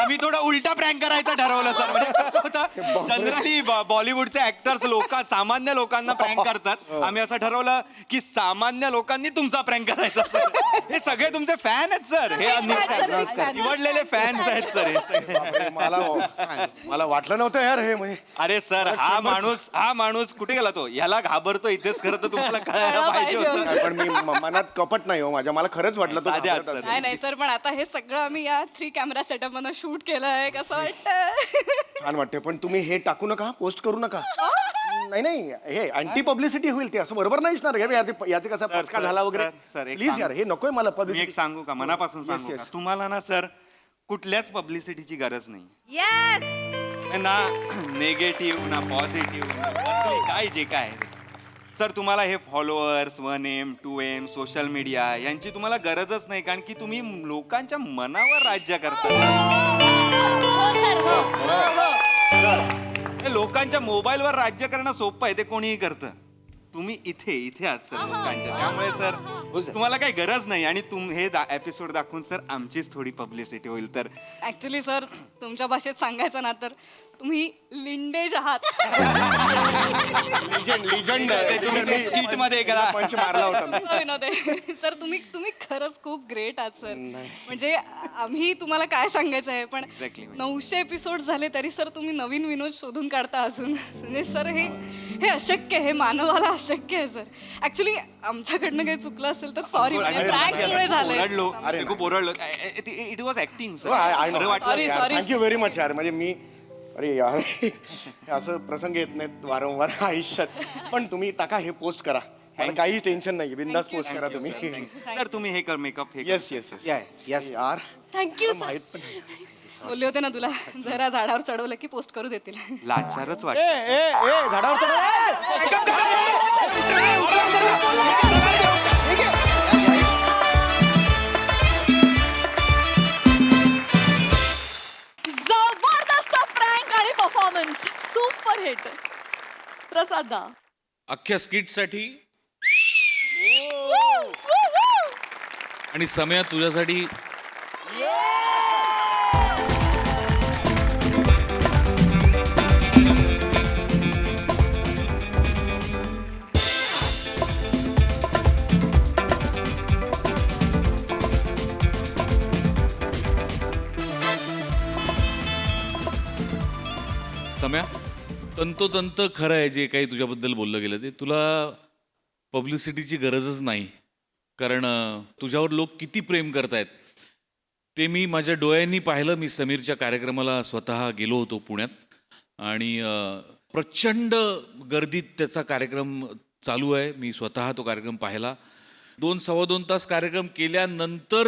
आम्ही थोडा उलटा प्रँक करायचा ठरवलं सर म्हणजे कसं होतं जनरली बॉलिवूडचे ऍक्टर्स सामान्य लोकांना प्रँक करतात आम्ही असं ठरवलं की सामान्य लोकांनी तुमचा प्रँक करायचा सर हे सगळे तुमचे फॅन आहेत सर हे big fan. निवडलेले फॅन्स आहेत सर हे सगळे अरे, मला वाटलं नव्हतं यार हे म्हणजे अरे सर हा माणूस कुठे गेला तो याला घाबरतो इथेच खरं तर तुम्हाला कळायला पाहिजे होतं नाही, पण मी मनात कपट नाही हो माझ्या मला खरंच वाटलं तो साध्या घाबरत हात, असेल. नाही नाही सर पण आता हे सगळं आम्ही या 3 कॅमेरा सेटअप मधून शूट केलंय कसं वाटतं छान वाटते पण तुम्ही हे टाकू नका पोस्ट करू नका नाही हे अँटी पब्लिसिटी होईल ते असं बरोबर नाही असणार हे याचे कसा सर, पचका सर, झाला वगैरे सर, सर, एक प्लीज सांग- यार हे नकोय मला मी एक पब्लिसिटी सांगू का मनापासून Yes, सांगू का yes. तुम्हाला ना सर कुठल्याच पब्लिसिटीची गरज नाही येस ना नेगेटिव्ह ना पॉझिटिव्ह काय जे काय आहे. सर तुम्हाला हे followers 1M 2M social media यांची तुम्हाला गरजच नाही कारण की तुम्ही लोकांच्या मनावर राज्य करता हे लोकांच्या मोबाईलवर राज्य करणं सोपं आहे ते कोणीही करतं तुम्ही इथे आहात सर लोकांच्या त्यामुळे सर तुम्हाला काही गरज नाही आणि हे एपिसोड दाखवून सर आमचीच थोडी पब्लिसिटी होईल तर ऍक्च्युली सर तुमच्या भाषेत सांगायचं ना तर तुम्ही लिंडेज आहात लिजंड ते तुम्ही ते skit मध्ये करा. पंच मारला होता मी. असं विनोद आहे सर तुम्ही खरंच खूप ग्रेट आहात सर म्हणजे आम्ही तुम्हाला काय सांगायचं आहे पण Exactly. 900 एपिसोड झाले तरी सर तुम्ही नवीन विनोद शोधून काढता अजून म्हणजे सर हे अशक्य आहे हे मानवाला अशक्य आहे सर ऍक्च्युली आमच्याकडनं काही चुकलं असेल तर सॉरी प्रँकमुळे झालंय ओरडलो मी खूप ओरडलो इट वॉज ऍक्टिंग हो, I know. सर वाटलं Sorry, sorry. Thank you very much यार म्हणजे मी अरे यार हे असं प्रसंग येत नाहीत वारंवार आयुष्यात पण तुम्ही टाका हे पोस्ट करा मला काही टेन्शन नाही बिंदास पोस्ट करा तुम्ही सर तुम्ही हे कर मेकअप हे येस येस येस यार थँक्यू सर माहित पण बोलले होते ना तुला जरा झाडावर चढवलं की पोस्ट करू देतील लाचारच ए वाटत ए ए झाडावर जबरदस्त प्रँक आणि परफॉर्मन्स सुपर हिट प्रसादा अख्ख्या स्किटसाठी आणि सम्या तुझ्यासाठी सम्या तंतोतंत खरं आहे जे काही तुझ्याबद्दल बोललं गेलं ते तुला पब्लिसिटीची गरजच नाही कारण तुझ्यावर लोक किती प्रेम करतायत ते मी माझ्या डोळ्यांनी पाहिलं मी समीरच्या कार्यक्रमाला स्वतः गेलो होतो पुण्यात आणि प्रचंड गर्दीत त्याचा कार्यक्रम चालू आहे मी स्वतः तो कार्यक्रम पाहिला 2-2.25 तास कार्यक्रम केल्यानंतर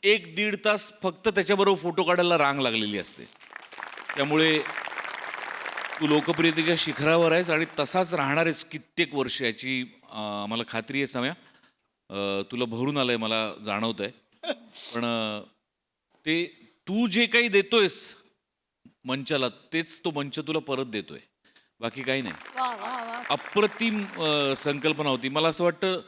1-1.5 तास फक्त त्याच्याबरोबर फोटो काढायला रांग लागलेली असते त्यामुळे तू लोकप्रियतेच्या शिखरावर आहेस आणि तसाच राहणार आहेस कित्येक वर्ष याची आम्हाला खात्री आहे सम्या तुला भरून आलंय मला जाणवत आहे पण ते तू जे काही देतोयस मंचाला तेच तो मंच तुला परत देतोय बाकी काही नाही. वा वा वा. अप्रतिम संकल्पना होती. मला असं वाटतं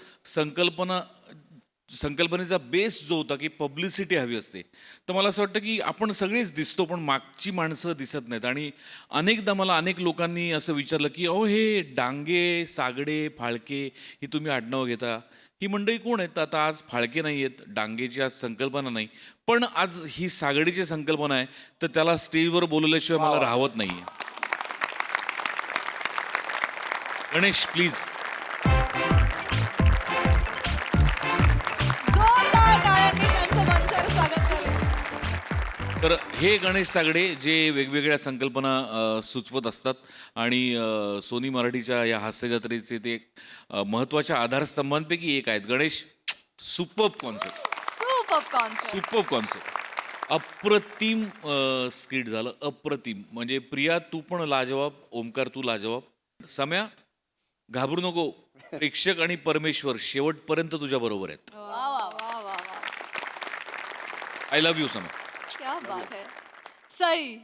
संकल्पनेचा बेस जो होता की पब्लिसिटी हवी असते, तर मला असं वाटतं की आपण सगळेच दिसतो पण मागची माणसं दिसत नाहीत. आणि अनेकदा मला अनेक लोकांनी असं विचारलं की अहो हे डांगे, सागडे, फाळके ही तुम्ही आडनावं घेता, ही मंडळी कोण आहेत? आता आज फाळके नाही आहेत, डांगेची आज संकल्पना नाही, पण आज ही सागडीची संकल्पना आहे, तर त्याला स्टेजवर बोलवल्याशिवाय मला राहवत नाहीये. गणेश प्लीज. जोरदार टाळ्यांनी त्यांचं मंचावर स्वागत करूया. तर हे गणेश सागडे जे वेगवेगळ्या संकल्पना सुचवत असतात आणि सोनी मराठीच्या या हास्य जत्रेचे ते महत्त्वाच्या आधारस्तंभांपैकी एक आहेत. Ganesh, superb concept, superb concept, अप्रतिम स्किट झालं, अप्रतिम. म्हणजे प्रिया तू पण लाजवाब, ओमकार तू लाजवाब. सम्या घाबरू नको, प्रेक्षक आणि परमेश्वर शेवटपर्यंत तुझ्या बरोबर आहेत. वा वा वा वा वा. I love you Samya. क्या बात है. सई.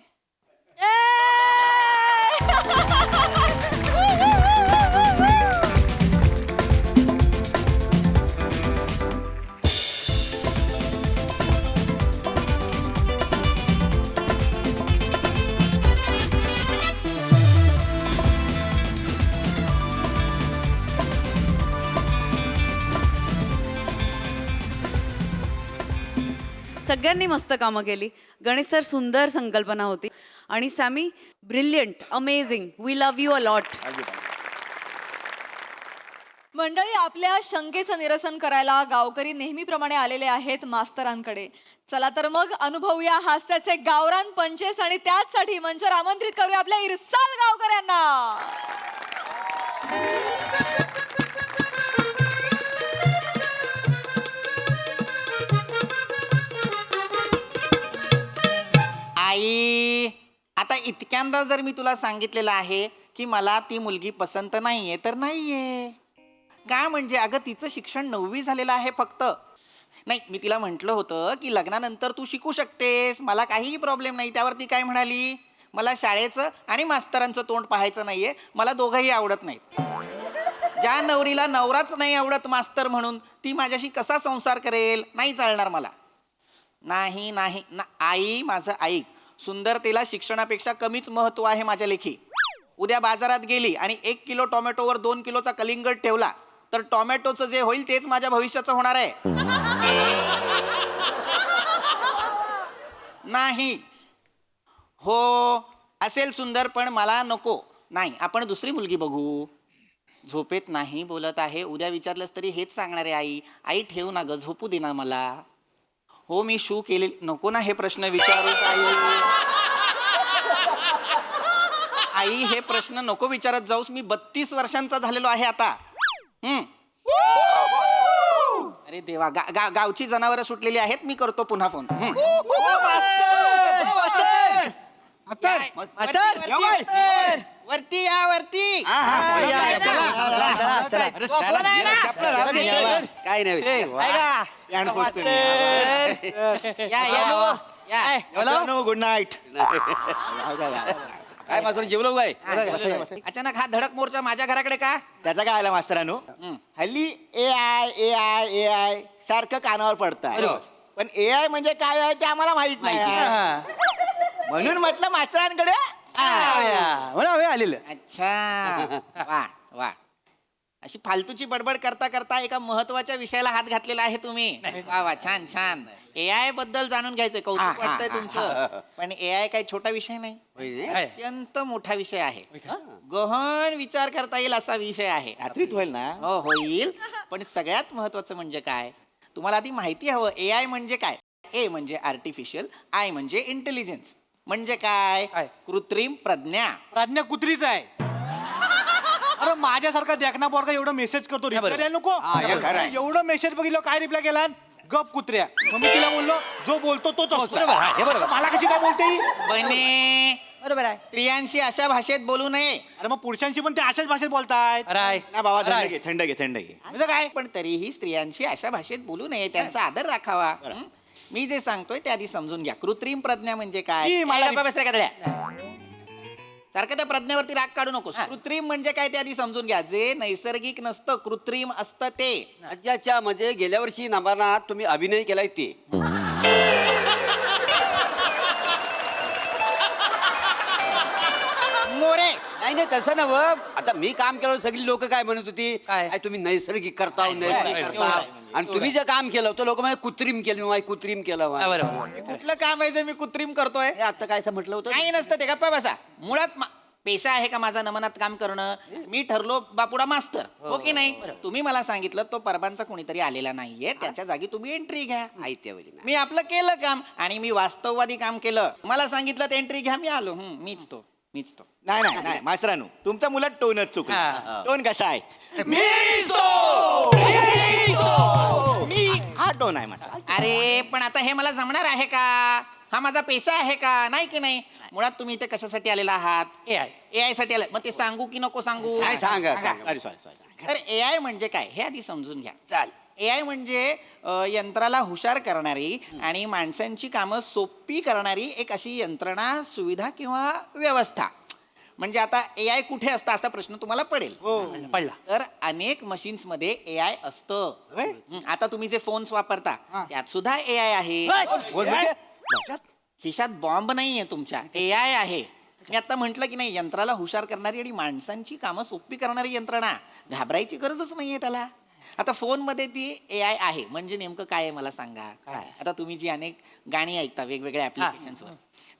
सगळ्यांनी मस्त कामं केली. गणेश सर, सुंदर संकल्पना होती. आणि Sammy, brilliant, amazing. We love you a lot. मंडळी, आपल्या शंकेचं निरसन करायला गावकरी नेहमीप्रमाणे आलेले आहेत मास्तरांकडे. चला तर मग अनुभवूया हास्याचे गावरान पंचेस आणि त्याचसाठी मंचावर आमंत्रित करूया आपल्या इरसाल गावकऱ्यांना. आई, आता इतक्यांदा जर मी तुला सांगितलेलं आहे की मला ती मुलगी पसंत नाहीये तर नाहीये. का म्हणजे अगं तिचं शिक्षण 9वी झालेलं आहे फक्त. नाही, मी तिला म्हटलं होतं की लग्नानंतर तू शिकू शकतेस, मला काहीही प्रॉब्लेम नाही. त्यावर ती काय म्हणाली, मला शाळेचं आणि मास्तरांचं तोंड पाहायचं नाहीये, मला दोघंही आवडत नाहीत. ज्या नवरीला नवराच नाही आवडत मास्तर म्हणून, ती माझ्याशी कसा संसार करेल? नाही चालणार मला. नाही नाही ना आई, माझं ऐक. सुंदरतेला शिक्षणापेक्षा कमीच महत्व आहे माझ्या लेखी. उद्या बाजारात गेली आणि 1 किलो टोमॅटोवर 2 किलोचा कलिंगड ठेवला तर टोमॅटोचं जे होईल तेच माझ्या भविष्याचं होणार आहे. नाही हो, असेल सुंदर पण मला नको. नाही, आपण दुसरी मुलगी बघू. झोपेत नाही बोलत आहे, उद्या विचारलंस तरी हेच सांगणार आहे. आई आई ठेवू ना ग, झोपू दे ना मला. हो मी शू केले. नको ना हे प्रश्न विचारू आई, हे प्रश्न नको विचारत जाऊस. मी 32 वर्षांचा झालेलो आहे आता. अरे देवा, गावची जनावरं सुटलेली आहेत. मी करतो पुन्हा फोन. वरती या, वरती. काय नाही. Good night. काय मास्तर जेवलो काय? अचानक हा धडक मोर्चा माझ्या घराकडे का? त्याचा काय आला मास्तरांनो, हल्ली AI सारखं कानावर पडतं, पण AI म्हणजे काय आहे ते आम्हाला माहित नाही. म्हणून म्हटलं मास्तरांकडे आलेलं. अच्छा, वा वा. अशी फालतूची बडबड करता करता एका महत्वाच्या विषयाला हात घातलेला आहे तुम्ही. वा वा, छान छान. AI बद्दल जाणून घ्यायचंय, कौतुक वाटतंय तुमचं. पण AI काही छोटा विषय नाही, अत्यंत मोठा विषय आहे. गहन विचार करता येईल असा विषय आहे. रात्रीत होईल ना? हो होईल. पण सगळ्यात महत्वाचं म्हणजे काय, तुम्हाला आधी माहिती हवं AI म्हणजे काय. A म्हणजे आर्टिफिशियल, I म्हणजे इंटेलिजन्स. म्हणजे काय? कृत्रिम प्रज्ञा. प्रज्ञा कुत्रीच आहे. अरे माझ्यासारखा देखना पोरगा एवढं मेसेज करतो, रिप्लाय द्यायला नको. एवढं मेसेज बघितलं, काय रिप्लाय केला? गप कुत्र्या. मग मी तिला बोललो, जो बोलतो तोच असतो. मला कशी काय बोलते ही? बने, बरोबर आहे. स्त्रियांशी अशा भाषेत बोलू नये. अरे मग पुरुषांशी पण ते अशाच भाषेत बोलतायत. ना बाबा, थंड घे. म्हणजे काय? पण तरीही स्त्रियांशी अशा भाषेत बोलू नये, त्यांचा आदर राखावा. मी जे सांगतोय ते आधी समजून घ्या. कृत्रिम प्रज्ञा म्हणजे काय? मला बसा का सारखं त्या प्रज्ञेवरती राग काढू नकोस. कृत्रिम म्हणजे काय ते आधी समजून घ्या. जे नैसर्गिक नसतं कृत्रिम असतं ते. अच्छा अच्छा, म्हणजे गेल्या वर्षी नवानात तुम्ही अभिनय केलाय ते. मोरे नाही नाही तसं नव. आता मी काम केलं सगळी लोक काय म्हणत होती, काय? काय तुम्ही नैसर्गिक करता नैसर्गिक करता. आणि तुम्ही जे काम केलं तर लोक म्हणजे कृत्रिम केलं, मी कृत्रिम केलं. बरोबर. कुठलं काम आहे जे मी कृत्रिम करतोय? हे आता काय असं म्हटलं होतं? काही नसतं ते. गप्पा बसा. मुळात पेशा आहे का माझा नमनात काम करणं? मी ठरलो बापुडा मास्तर, हो की नाही? तुम्ही मला सांगितलं तो परबांचा कोणीतरी आलेला नाहीये, त्याच्या जागी तुम्ही एंट्री घ्या. मी आपलं केलं काम आणि मी वास्तववादी काम केलं. मला सांगितलं एंट्री घ्या, मी आलो. मीच तो. नाही नाही नाही मास्तरानू, तुमचा मुलात टोनच चुकला. टोन कसा आहे? हा टोन आहे माझा. अरे पण आता हे मला जमणार आहे का? हा माझा पेशा आहे का? नाही की नाही? मुळात तुम्ही इथे कशासाठी आलेला आहात? AI साठी आलाय. मग ते सांगू की नको सांगू? सांगा. सॉरी. तर AI म्हणजे काय हे आधी समजून घ्या. AI म्हणजे यंत्राला हुशार करणारी आणि माणसांची कामं सोपी करणारी एक अशी यंत्रणा, सुविधा किंवा व्यवस्था. म्हणजे आता AI कुठे असतं असा प्रश्न तुम्हाला पडेल. पडला. तर अनेक मशीन्स मध्ये AI असतं. आता तुम्ही जे फोन्स वापरता त्यात सुद्धा AI आहे. खिशात बॉम्ब नाहीये तुमच्या, AI आहे. मी आता म्हटलं की नाही, यंत्राला हुशार करणारी आणि माणसांची कामं सोपी करणारी यंत्रणा. घाबरायची गरजच नाहीये त्याला. आता फोनमध्ये ती AI आहे म्हणजे नेमकं काय आहे मला सांगा. आता तुम्ही जी अनेक गाणी ऐकता वेगवेगळ्या ऍप्लिकेशन्सवर,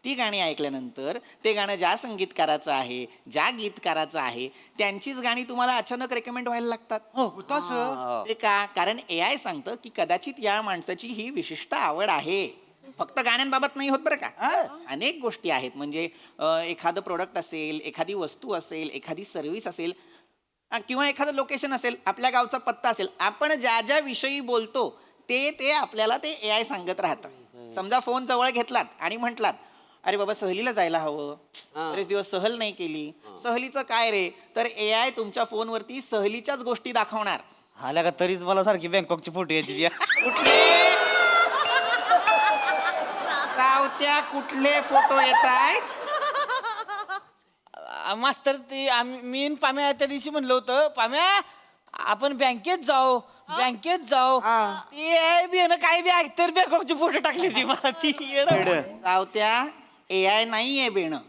ती गाणी ऐकल्यानंतर ते गाणं ज्या संगीतकाराचं आहे, ज्या गीतकाराचं आहे, त्यांचीच गाणी तुम्हाला अचानक रेकमेंड व्हायला लागतात. ते का? कारण AI सांगतं की कदाचित या माणसाची ही विशिष्ट आवड आहे. फक्त गाण्यांबाबत नाही होत बरं का. अनेक गोष्टी आहेत. म्हणजे एखादं प्रोडक्ट असेल, एखादी वस्तू असेल, एखादी सर्व्हिस असेल किंवा एखादं लोकेशन असेल, आपल्या गावचा पत्ता असेल, आपण ज्या ज्या विषयी बोलतो ते आपल्याला ते AI सांगत राहतं. समजा फोन जवळ घेतलात आणि म्हटलात, अरे बाबा सहलीला जायला हवं, बरेच दिवस सहल नाही केली. सहलीचं काय रे? तर AI तुमच्या फोनवरती सहलीच्याच गोष्टी दाखवणार. आल्या का तरीच मला सारखी बँकॉकची फोटो येते. सावत्या कुठले फोटो येत आहेत? मास्तर ते मी आणि पाम्या त्या दिवशी म्हणलं होतं, पाम्या आपण बँकेत जाऊ. ती बियाणं काय बी तर बँकॉकचे फोटो टाकले ती मला. ती सावत्या AI नाहीये बेणं.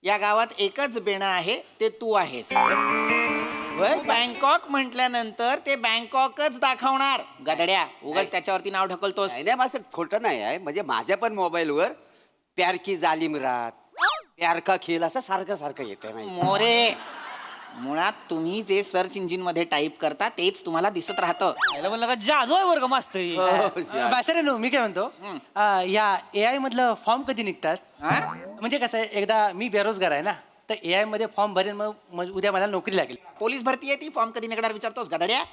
या गावात एकच बेणं आहे, ते तू आहेस. तू बँकॉक म्हटल्यानंतर ते बँकॉकच दाखवणार. गदड्या, उगाच त्याच्यावरती नाव ढकलतोस. नाही माझं खोटं नाही आहे. म्हणजे माझ्या पण मोबाईलवर प्यार की जालिम रात, प्यार का खेळ असं सारखं येतंय. मोरे, मुळात तुम्ही जे सर्च इंजिन मध्ये टाईप करता तेच तुम्हाला दिसत राहतं. म्हणलं का जादू आहे बरं का मास्तर. मास्तर मी काय म्हणतो, या AI मधलं फॉर्म कधी निघतात? म्हणजे कसं आहे, एकदा मी बेरोजगार आहे ना, तर AI मध्ये फॉर्म भरेन, मग उद्या मला नोकरी लागेल. पोलीस भरती आहे ती, फॉर्म कधी निघणार विचारतोस गधड्या?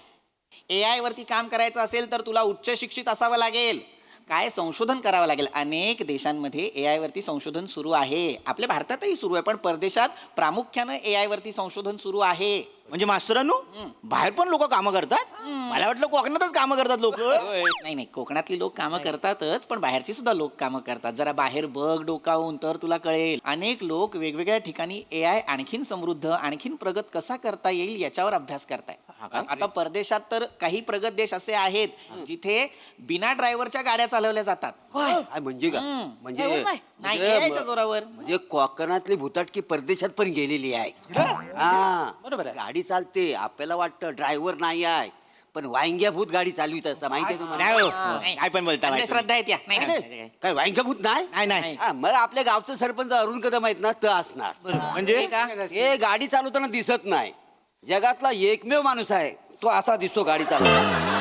AI वरती काम करायचं असेल तर तुला उच्च शिक्षित असावं लागेल. काय संशोधन करावं लागेल. अनेक देशांमध्ये AI वरती संशोधन सुरू आहे. आपल्या भारतातही सुरू आहे, पण परदेशात प्रामुख्यानं AI वरती संशोधन सुरू आहे. म्हणजे मास्तरानू बाहेर पण लोक कामं करतात? मला वाटलं कोकणातच कामं करतात लोक. नाही कोकणातली लोक कामं करतातच, पण बाहेरची सुद्धा लोक कामं करतात. जरा बाहेर बघ डोकावून तर तुला कळेल. अनेक लोक वेगवेगळ्या ठिकाणी AI आणखीन समृद्ध, आणखीन प्रगत कसा करता येईल याच्यावर अभ्यास करताय. आता परदेशात तर काही प्रगत देश असे आहेत जिथे बिना ड्रायव्हरच्या गाड्या चालवल्या जातात. म्हणजे का? म्हणजे नाही AIच्या जोरावर. म्हणजे कोकणातली भुताटकी परदेशात पण गेलेली आहे. बरोबर आहे. गाडी चालते, आपल्याला वाटतं ड्रायव्हर नाही आहे, पण वांग्याभूत गाडी चालवीत असतं. माहिती आहे तुम्हाला? काय पण बोलता श्रद्धा आहे त्या. काय वांग्याभूत नाही? नाही. मग आपल्या गावचं सरपंच अरुण कदम आहेत ना, तर असणार. म्हणजे हे गाडी चालवताना दिसत नाही. जगातला एकमेव माणूस आहे तो असा दिसतो गाडी चालवताना.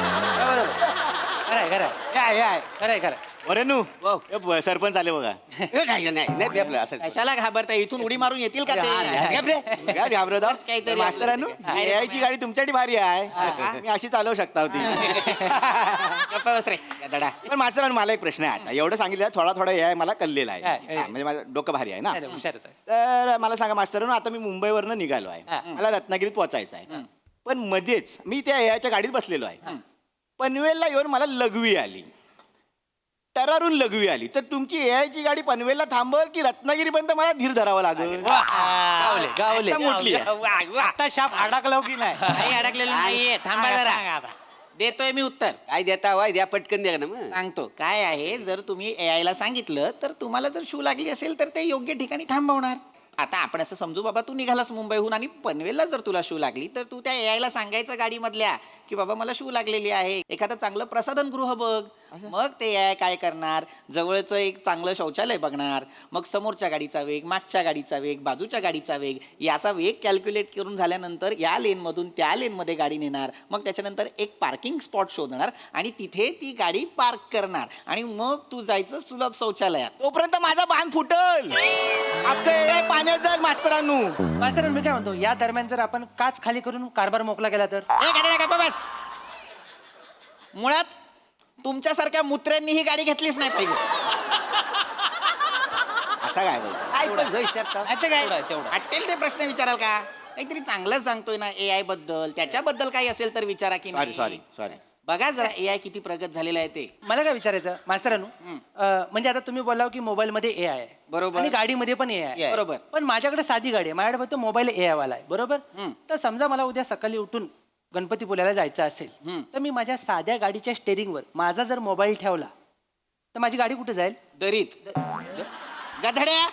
खरंय. बरेनू सरपंच आले बघा. नाही असं कशाला घाबरता? इथून उडी मारून येतील का ते? घाबरत काहीतरी मास्तरानू AI ची गाडी तुमच्यासाठी भारी आहे. मी अशी चालवू शकता होती. पण मास्तरानू मला एक प्रश्न आहे. आता एवढं सांगितलं, थोडा AI मला कळलेला आहे. म्हणजे माझं डोकं भारी आहे ना. तर मला सांगा मास्तरानू, आता मी मुंबईवरनं निघालो आहे. मला रत्नागिरीत पोहोचायचं आहे. पण मध्येच मी त्या AI च्या गाडीत बसलेलो आहे. पनवेलला येऊन मला लघवी आली. तरारून लघवी आली तर तुमची एआयची गाडी पनवेलला थांबल की रत्नागिरीपर्यंत मला धीर धरावा लागेल? गावले गावले आता मोठी आहे. आता शाप अडकलाव की नाही काही अडकलेलं नाहीये थांबा जरा देतोय मी उत्तर काय देता वाय द्या पटकन द्या ना मग. सांगतो काय आहे जर तुम्ही AI ला सांगितलं तर तुम्हाला जर शू लागली असेल तर ते योग्य ठिकाणी थांबवणार. आता आपण असं समजू बाबा तू निघालास मुंबईहून आणि पनवेलला जर तुला शू लागली तर तू त्या AI ला सांगायचं गाडीमधल्या की बाबा मला शू लागलेली आहे एखादं चांगलं प्रसाधन गृह बघ. मग ते AI काय करणार जवळचं एक चांगलं शौचालय बघणार मग समोरच्या गाडीचा वेग मागच्या गाडीचा वेग बाजूच्या गाडीचा वेग याचा वेग कॅल्क्युलेट करून झाल्यानंतर या लेनमधून त्या लेनमध्ये गाडी नेणार मग त्याच्यानंतर एक पार्किंग स्पॉट शोधणार आणि तिथे ती गाडी पार्क करणार आणि मग तू जायचं सुलभ शौचालयात. तोपर्यंत माझा बांध फुटल अख्खं AI पाण्यात जाईल मास्तरांनू. मास्तर मी काय म्हणतो या दरम्यान जर आपण काच खाली करून कारभार मोकला गेला तर बस मुळात तुमच्यासारख्या मुत्र्यांनी ही गाडी घेतलीच नाही पाहिजे. आता काय बोलतो? वाटेल ते प्रश्न विचाराल का काहीतरी चांगलं सांगतोय ना AI बद्दल त्याच्याबद्दल काही असेल तर विचारा की नाही. सॉरी बघा जरा AI किती प्रगत झालेला आहे ते. मला काय विचारायचं मास्तरानू म्हणजे आता तुम्ही बोलाव की मोबाईल मध्ये AI आहे बरोबर. आणि गाडीमध्ये पण AI आहे बरोबर. पण माझ्याकडे साधी गाडी आहे माझ्याकडे फक्त मोबाईल AI वाला आहे बरोबर. तर समजा मला उद्या सकाळी उठून गणपतीपुळ्याला जायचं असेल तर मी माझ्या साध्या गाडीच्या स्टेरिंगवर माझा जर मोबाईल ठेवला तर माझी गाडी कुठे जाईल? दरीत. गधड्या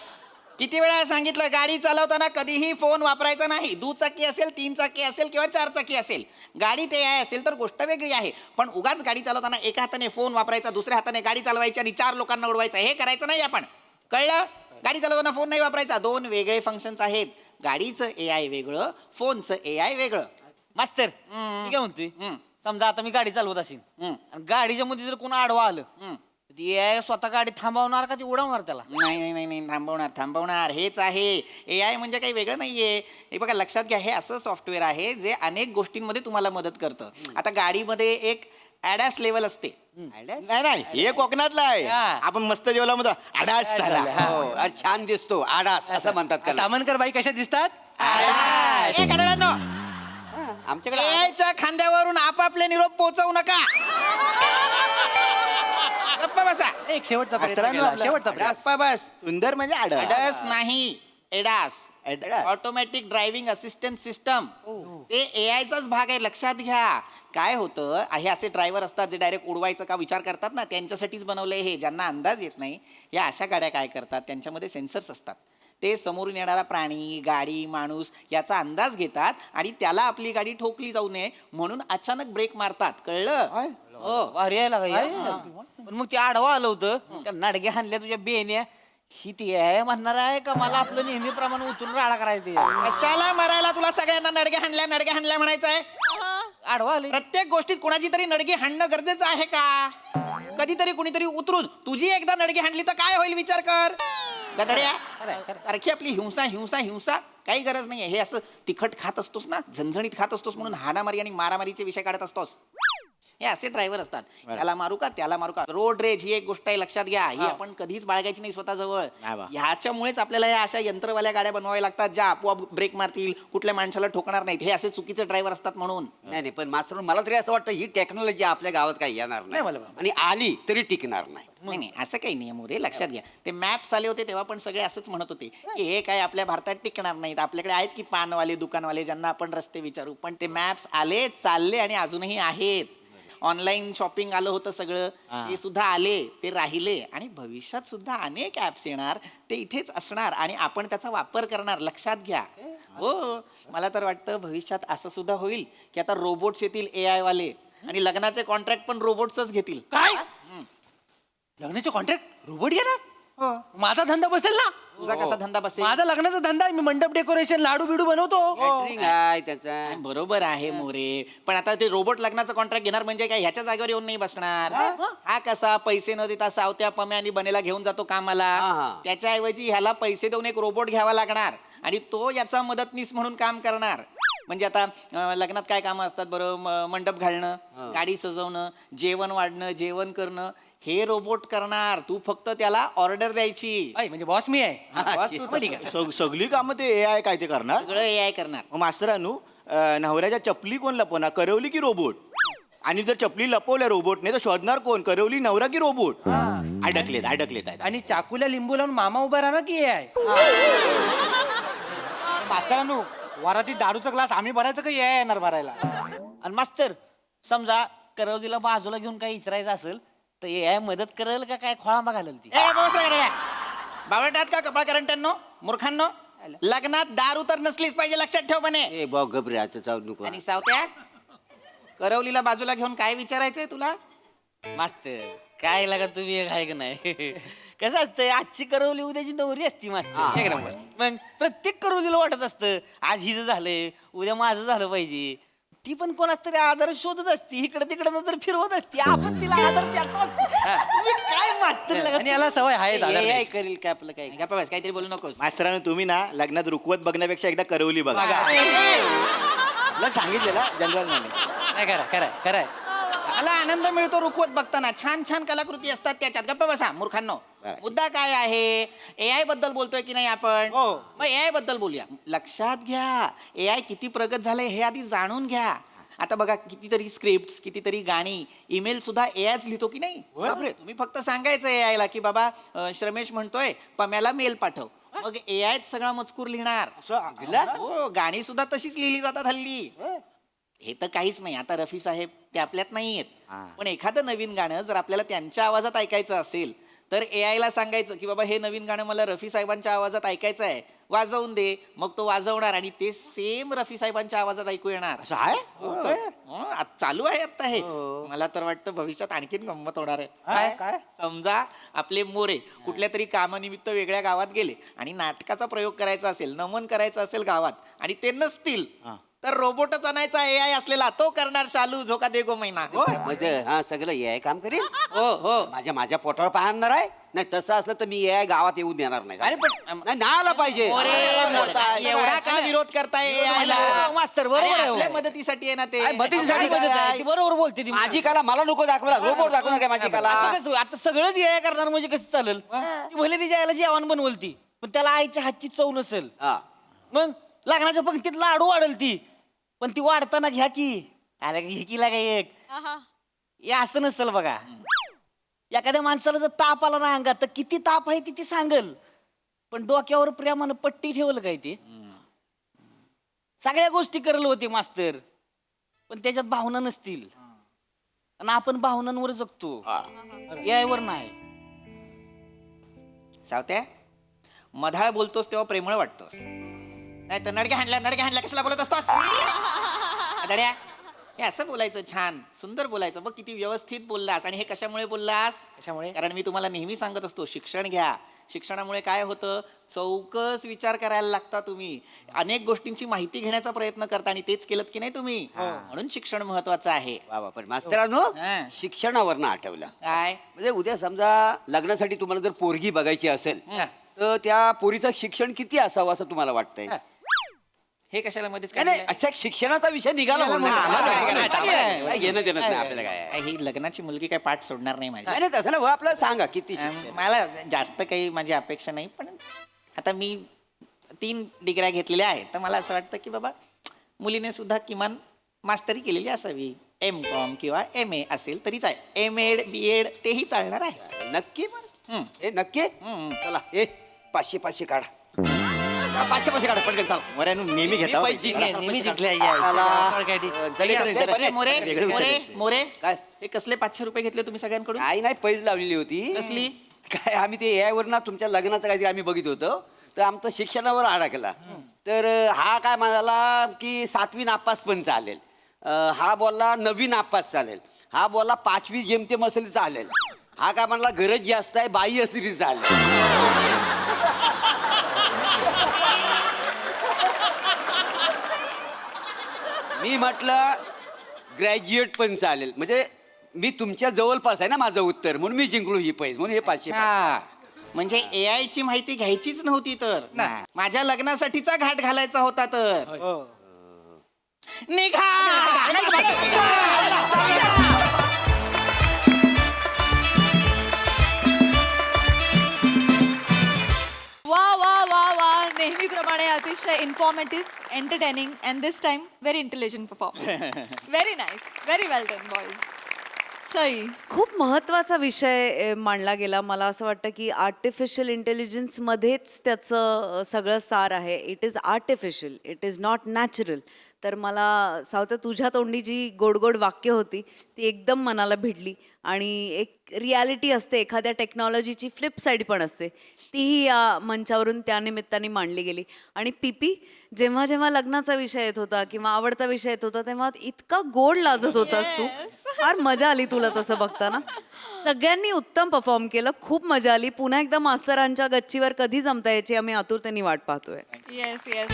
किती वेळा सांगितलं गाडी चालवताना कधीही फोन वापरायचा नाही. दुचाकी असेल 3 चाकी असेल किंवा 4 चाकी असेल गाडीत AI असेल तर गोष्ट वेगळी आहे पण उगाच गाडी चालवताना एका हाताने फोन वापरायचा दुसऱ्या हाताने गाडी चालवायची आणि 4 लोकांना उडवायचं हे करायचं नाही आपण. कळलं? गाडी चालवताना फोन नाही वापरायचा. 2 वेगळे फंक्शन्स आहेत. गाडीचं AI वेगळं फोनचं AI वेगळं. मास्तर मी काय म्हणतोय समजा आता मी गाडी चालवत असेल आणि गाडीच्या मध्ये जर कोण आडवा आलं तर ती AI स्वतः गाडी थांबवणार का ती उडवणार त्याला? नाही नाही नाही नाही थांबवणार हेच आहे. AI म्हणजे काही वेगळं नाहीये. हे बघा लक्षात घ्या हे असं सॉफ्टवेअर आहे जे अनेक गोष्टींमध्ये तुम्हाला मदत करतं. आता गाडीमध्ये एक ॲडॅस लेवल असते. नाही हे कोकणातला आहे. आपण मस्त जेवला मध्ये आडास झाला. हो अरे छान दिसतो आडास असं म्हणतात त्याला. तामणकर बाई कशा दिसतात? ए, गधड्यांनो, आमच्याकडे AI च्या खांद्यावरून आपापले निरोप पोहोचवू नका. गप्पा बसा. एक शेवटचा प्रयत्न मास्तरांनो केला, आपला- शेवटचा प्रयत्न. गप्पा बस. सुंदर म्हणजे आडस. अडस नाही ADAS automatic driving assistant system ते AIचाच भाग आहे. लक्षात घ्या काय होतं हे असे ड्रायव्हर असतात जे डायरेक्ट उडवायचं का विचार करतात ना त्यांच्यासाठीच बनवलंय हे. ज्यांना अंदाज येत नाही या अशा गाड्या काय करतात त्यांच्यामध्ये सेन्सर्स असतात. ते समोरून येणारा प्राणी गाडी माणूस याचा अंदाज घेतात आणि त्याला आपली गाडी ठोकली जाऊ नये म्हणून अचानक ब्रेक मारतात. कळलं? हो भारी आहे लागा हे. पण मग ते आडवा आलं होतं त्या नाडग्या हाणल्या तुझ्या बेन्या ही ती आहे म्हणणार आहे का मला आपलं नेहमीप्रमाणे उतरून राडा करायचं? कशाला मरायला तुला सगळ्यांना नडगे हाणल्या म्हणायचं आहे? आडवा आले प्रत्येक गोष्टीत कोणाची तरी नडगी हाणणं गरजेचं आहे का? कधीतरी कुणीतरी उतरून तुझी एकदा नडगी हाणली तर काय होईल विचार कर. गधड्या सारखी आपली हिंसा हिंसा हिंसा काही गरज नाहीये. हे असं तिखट खात असतोस ना झणझणीत खात असतोस म्हणून हाणामारी आणि मारामारीचे विषय काढत असतोस. हे असे ड्रायव्हर असतात. त्याला मारू का त्याला मारू का. रोड रेज ही एक गोष्ट आहे लक्षात घ्या. ही आपण कधीच बाळगायची नाही स्वतःजवळ. ह्याच्यामुळेच आपल्याला या अशा यंत्रवाल्या गाड्या बनवाव्या लागतात ज्या आपोआप ब्रेक मारतील कुठल्या माणसाला ठोकणार नाहीत. हे असे चुकीचे ड्रायव्हर असतात म्हणून. नाही पण मास्तर मला तरी असं वाटतं ही टेक्नॉलॉजी आपल्या गावात काही येणार नाही आणि आली तरी टिकणार नाही. नाही असं काही नाही मोरे लक्षात घ्या. ते मॅप्स आले होते तेव्हा पण सगळे असंच म्हणत होते की हे काय आपल्या भारतात टिकणार नाहीत. आपल्याकडे आहेत की पानवाले दुकानवाले ज्यांना आपण रस्ते विचारू. पण ते मॅप्स आले चालले आणि अजूनही आहेत. ऑनलाईन शॉपिंग आलं होतं सगळं ते सुद्धा आले ते राहिले आणि भविष्यात सुद्धा अनेक ऍप्स येणार ते इथेच असणार आणि आपण त्याचा वापर करणार. लक्षात घ्या. हो मला तर वाटतं भविष्यात असं सुद्धा होईल की आता रोबोट्स येतील AI वाले आणि लग्नाचे कॉन्ट्रॅक्ट पण रोबोट्सच घेतील. काय लग्नाचे कॉन्ट्रॅक्ट रोबोट घेणार? माझा धंदा बसेल ना? तुझा कसा धंदा बसेल? माझा लग्नाचा धंदा आहे. मी मंडप डेकोरेशन लाडू बिडू बनवतो. Catering आहे त्याचा. बरोबर आहे मोरे पण आता ते रोबोट लग्नाचं कॉन्ट्रॅक्ट घेणार म्हणजे काय ह्याच्या जागेवर येऊन नाही बसणार. हा कसा पैसे न देता सावत्या पम्यानी बनेला घेऊन जातो कामाला त्याच्याऐवजी ह्याला पैसे देऊन एक रोबोट घ्यावा लागणार आणि तो याचा मदतनीस म्हणून काम करणार. म्हणजे आता लग्नात काय कामं असतात बरं मंडप घालणं गाडी सजवणं जेवण वाढणं जेवण करणं हे रोबोट करणार. तू फक्त त्याला ऑर्डर द्यायची. म्हणजे बॉस मी आहे. सगळी कामं ते AI काय ते करणार. सगळं AI करणार. मास्तरानू नवऱ्याच्या चपली कोण लपवणार करवली की रोबोट. आणि जर चपली लपवल्या रोबोटने तर शोधणार कोण करवली नवरा की रोबोट. अडकलेत आहेत. आणि चाकूला लिंबू लावून मामा उभा राहणार की हे आहे मास्तरांनो वरातीत दारूचा ग्लास आम्ही भरायचं का येणार भरायला? आणि मास्तर समजा करवलीला बाजूला घेऊन काही इचरायचं असेल तर AI मदत करेल का काय खोळांबा घालेल ती? बावळटात का कपाळ करंट्यांनो मूर्खांनो, लग्नात दारू तर नसलीच पाहिजे, लक्षात ठेव म्हणे. ए भाऊ घबरे आता जाऊ नको आणि सावत्या, करवलीला बाजूला घेऊन काय विचारायचंय तुला? मास्तर काय लागा तुम्ही एक आहे का नाही कसं असतं आजची करवली उद्याची नवरी असती मास्तर. एक नंबर. मग प्रत्येक करवलीला वाटत असतं आज हिचं झालंय उद्या माझं झालं पाहिजे. ती पण कोणाच तरी आधार शोधत असती, इकडे तिकडे नंतर फिरवत असती, आपण तिला आधार त्याचा असतो. तुम्ही काय मास्तर लागा? आणि याला सवय आहे आधार AI द्यायची. करेल काय आपलं काय? गप्पा बस, काहीतरी बोलू नकोस. मास्तरांनो तुम्ही ना लग्नात रुकवत बघण्यापेक्षा एकदा करवली बघा. तुला सांगितलेलं जनरल नॉलेज. नाही खरंय खरंय मला आनंद मिळतो रुखवत बघताना, छान छान कलाकृती असतात त्याच्यात. गप्पा बसा मूर्खांनो. मुद्दा काय आहे? AI बद्दल बोलतोय की नाही आपण? मग AI बद्दल बोलूया. लक्षात घ्या, AI किती प्रगत झालंय हे आधी जाणून घ्या. आता बघा कितीतरी स्क्रिप्ट, कितीतरी गाणी, ईमेल सुद्धा एआयच लिहितो की नाही? बापरे, तुम्ही फक्त सांगायचं एआयला की बाबा श्रमेश म्हणतोय पम्याला मेल पाठव, मग एआयच सगळा मजकूर लिहिणार. हो, गाणी सुद्धा तशीच लिहिली जातात हल्ली. हे तर काहीच नाही, आता रफी साहेब ते आपल्यात नाही आहेत, पण एखादं नवीन गाणं जर आपल्याला त्यांच्या आवाजात ऐकायचं असेल तर एआयला सांगायचं की बाबा हे नवीन गाणं मला रफी साहेबांच्या आवाजात ऐकायचं आहे, वाजवून दे. मग तो वाजवणार आणि ते सेम रफी साहेबांच्या आवाजात ऐकू येणार. असं आहे, चालू आहे आता हे. मला तर वाटतं भविष्यात आणखीन गंमत होणार आहे. काय समजा आपले मोरे कुठल्या तरी कामानिमित्त वेगळ्या गावात गेले आणि नाटकाचा प्रयोग करायचा असेल, नमन करायचं असेल गावात आणि ते नसतील तर रोबोटच आणायचा एआय असलेला, तो करणार शालू झोका दे गो मैना. म्हणजे हा सगळं AI काम करेल. हो हो, माझ्या पोटावर पाहणार आहे. नाही तसं असलं तर मी AI गावात येऊन देणार नाही. अरे पण नाही ना आला पाहिजे. एवढा का विरोध करताय एआयला? मास्तर बरोबर आहे. आपल्या मदतीसाठी आहे ना ते. मदतीसाठी काय मदत आहे? ती बरोबर बोलते ती. माझी कला मला नको दाखवला, रोबोट दाखवणार काय माझी कला? असं कसं? आता सगळंच AI करणार म्हणजे कसं चालेल? ती भले तिच्या आईला जेवण बनवल ती, पण त्याला आईच्या हातची चव नसेल. हा. मग लग्नाच्या पंक्तीत लाडू वाढल ती, पण ती वाढताना घ्या की आला घे की लागा एक. हे असं नसेल बघा. एखाद्या माणसाला जर ताप आला ना अंगात तर किती ताप आहे ती सांगल, पण डोक्यावर प्रेमानं पट्टी ठेवल काय ते? सगळ्या गोष्टी करल होते मास्तर, पण त्याच्यात भावना नसतील. आणि आपण भावनांवर जगतो, यावर नाही. सावत्या, मधाळ बोलतोस तेव्हा प्रेमळ वाटतोस, नाही तर नडक्या हाणल्या कशाला बोलत असतोस? दड्या, हे असं बोलायचं, छान सुंदर बोलायचं. बघ किती व्यवस्थित बोललास. आणि हे कशामुळे बोललास? कशामुळे? कारण मी तुम्हाला नेहमी सांगत असतो, शिक्षण घ्या. शिक्षणामुळे काय होतं, चौकस विचार करायला लागता तुम्ही, अनेक गोष्टींची माहिती घेण्याचा प्रयत्न करता, आणि तेच केलं की नाही तुम्ही? म्हणून शिक्षण महत्वाचं आहे. वा पण मास्तरांनो, शिक्षणावर ना आठवलं काय म्हणजे उद्या समजा लग्नासाठी तुम्हाला जर पोरगी बघायची असेल तर त्या पोरीचं शिक्षण किती असावं असं तुम्हाला वाटतंय? हे कशाला मध्येच नाही, नाही, अच्छा शिक्षणाचा विषय निघाला म्हणून घेणं देणं नाही आपल्याला काय. ही लग्नाची मुलगी काय पाठ सोडणार नाही माझी. नाही तसं ना हो, आपल्याला सांगा किती मला जास्त काही माझी अपेक्षा नाही, पण आता मी 3 डिग्र्या घेतलेल्या आहेत, तर मला असं वाटतं की बाबा मुलीने सुद्धा किमान मास्टरी केलेली असावी. M.Com किंवा MA असेल तरीच आहे, M.Ed B.Ed तेही चालणार आहे. नक्की हे नक्की चला हे 500 काढा. 500 काढा पटकन चला. नेहमी घेता नेहमी जिंकल्या मोरे काय हे कसले 500 रुपये घेतले तुम्ही सगळ्यांकडून? काही नाही पैज लावलेली होती. कसली? काय आम्ही ते AI वर ना तुमच्या लग्नाचं काहीतरी आम्ही बघित होतो, तर आमचं शिक्षणावर अडकला. तर हा काय म्हणाला की 7वी नापास पण चालेल, हा बोलला 9वी नापास चालेल, हा बोलला 5वी जेमतेम असेल चालेल, हा काय म्हणला गरज जास्त आहे बाई असली चालेल. मी म्हटलं ग्रॅज्युएट पण चालेल, म्हणजे मी तुमच्या जवळपास आहे ना माझं उत्तर, म्हणून मी जिंकलो ही पैज, म्हणून हे 500. म्हणजे AI ची माहिती घ्यायचीच नव्हती तर माझ्या लग्नासाठीचा घाट घालायचा होता तर निघा. वा वा वा वा, नेहमीप्रमाणे अतिशय informative, entertaining and this time very intelligent performance. Very nice, very well done boys. Sai खूप महत्त्वाचा विषय मांडला गेला. मला असं वाटतं की आर्टिफिशियल इंटेलिजन्समध्येच त्याचं सगळं सार आहे. It is artificial, it is not natural. तर मला सावत्या तुझ्या तोंडी जी गोड गोड वाक्य होती ती एकदम मनाला भिडली. आणि एक रियालिटी असते, एखाद्या टेक्नॉलॉजीची फ्लिप साईड पण असते, तीही या मंचावरून त्या निमित्ताने मांडली गेली. आणि पीपी, जेव्हा जेव्हा लग्नाचा विषय येत होता किंवा आवडता विषय येत होता तेव्हा इतका गोड लाजत होतास तू. फार मजा आली तुला तसं बघताना. सगळ्यांनी उत्तम परफॉर्म केलं, खूप मजा आली. पुन्हा एकदा मास्तरांच्या गच्चीवर कधी जमता याची आम्ही आतुरतेने वाट पाहतोय. Yes yes.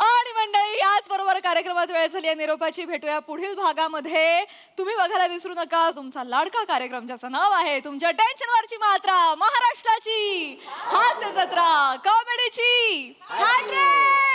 आणि मंडळी, याचबरोबर कार्यक्रमात वेळ झाली आहे निरोपाची. भेटूया पुढील भागामध्ये. तुम्ही बघायला विसरू नका तुमचा लाडका कार्यक्रम ज्याचं नाव आहे तुमच्या टेन्शनवरची मात्रा, महाराष्ट्राची हास्य जत्रा, कॉमेडीची हॅट्रिक.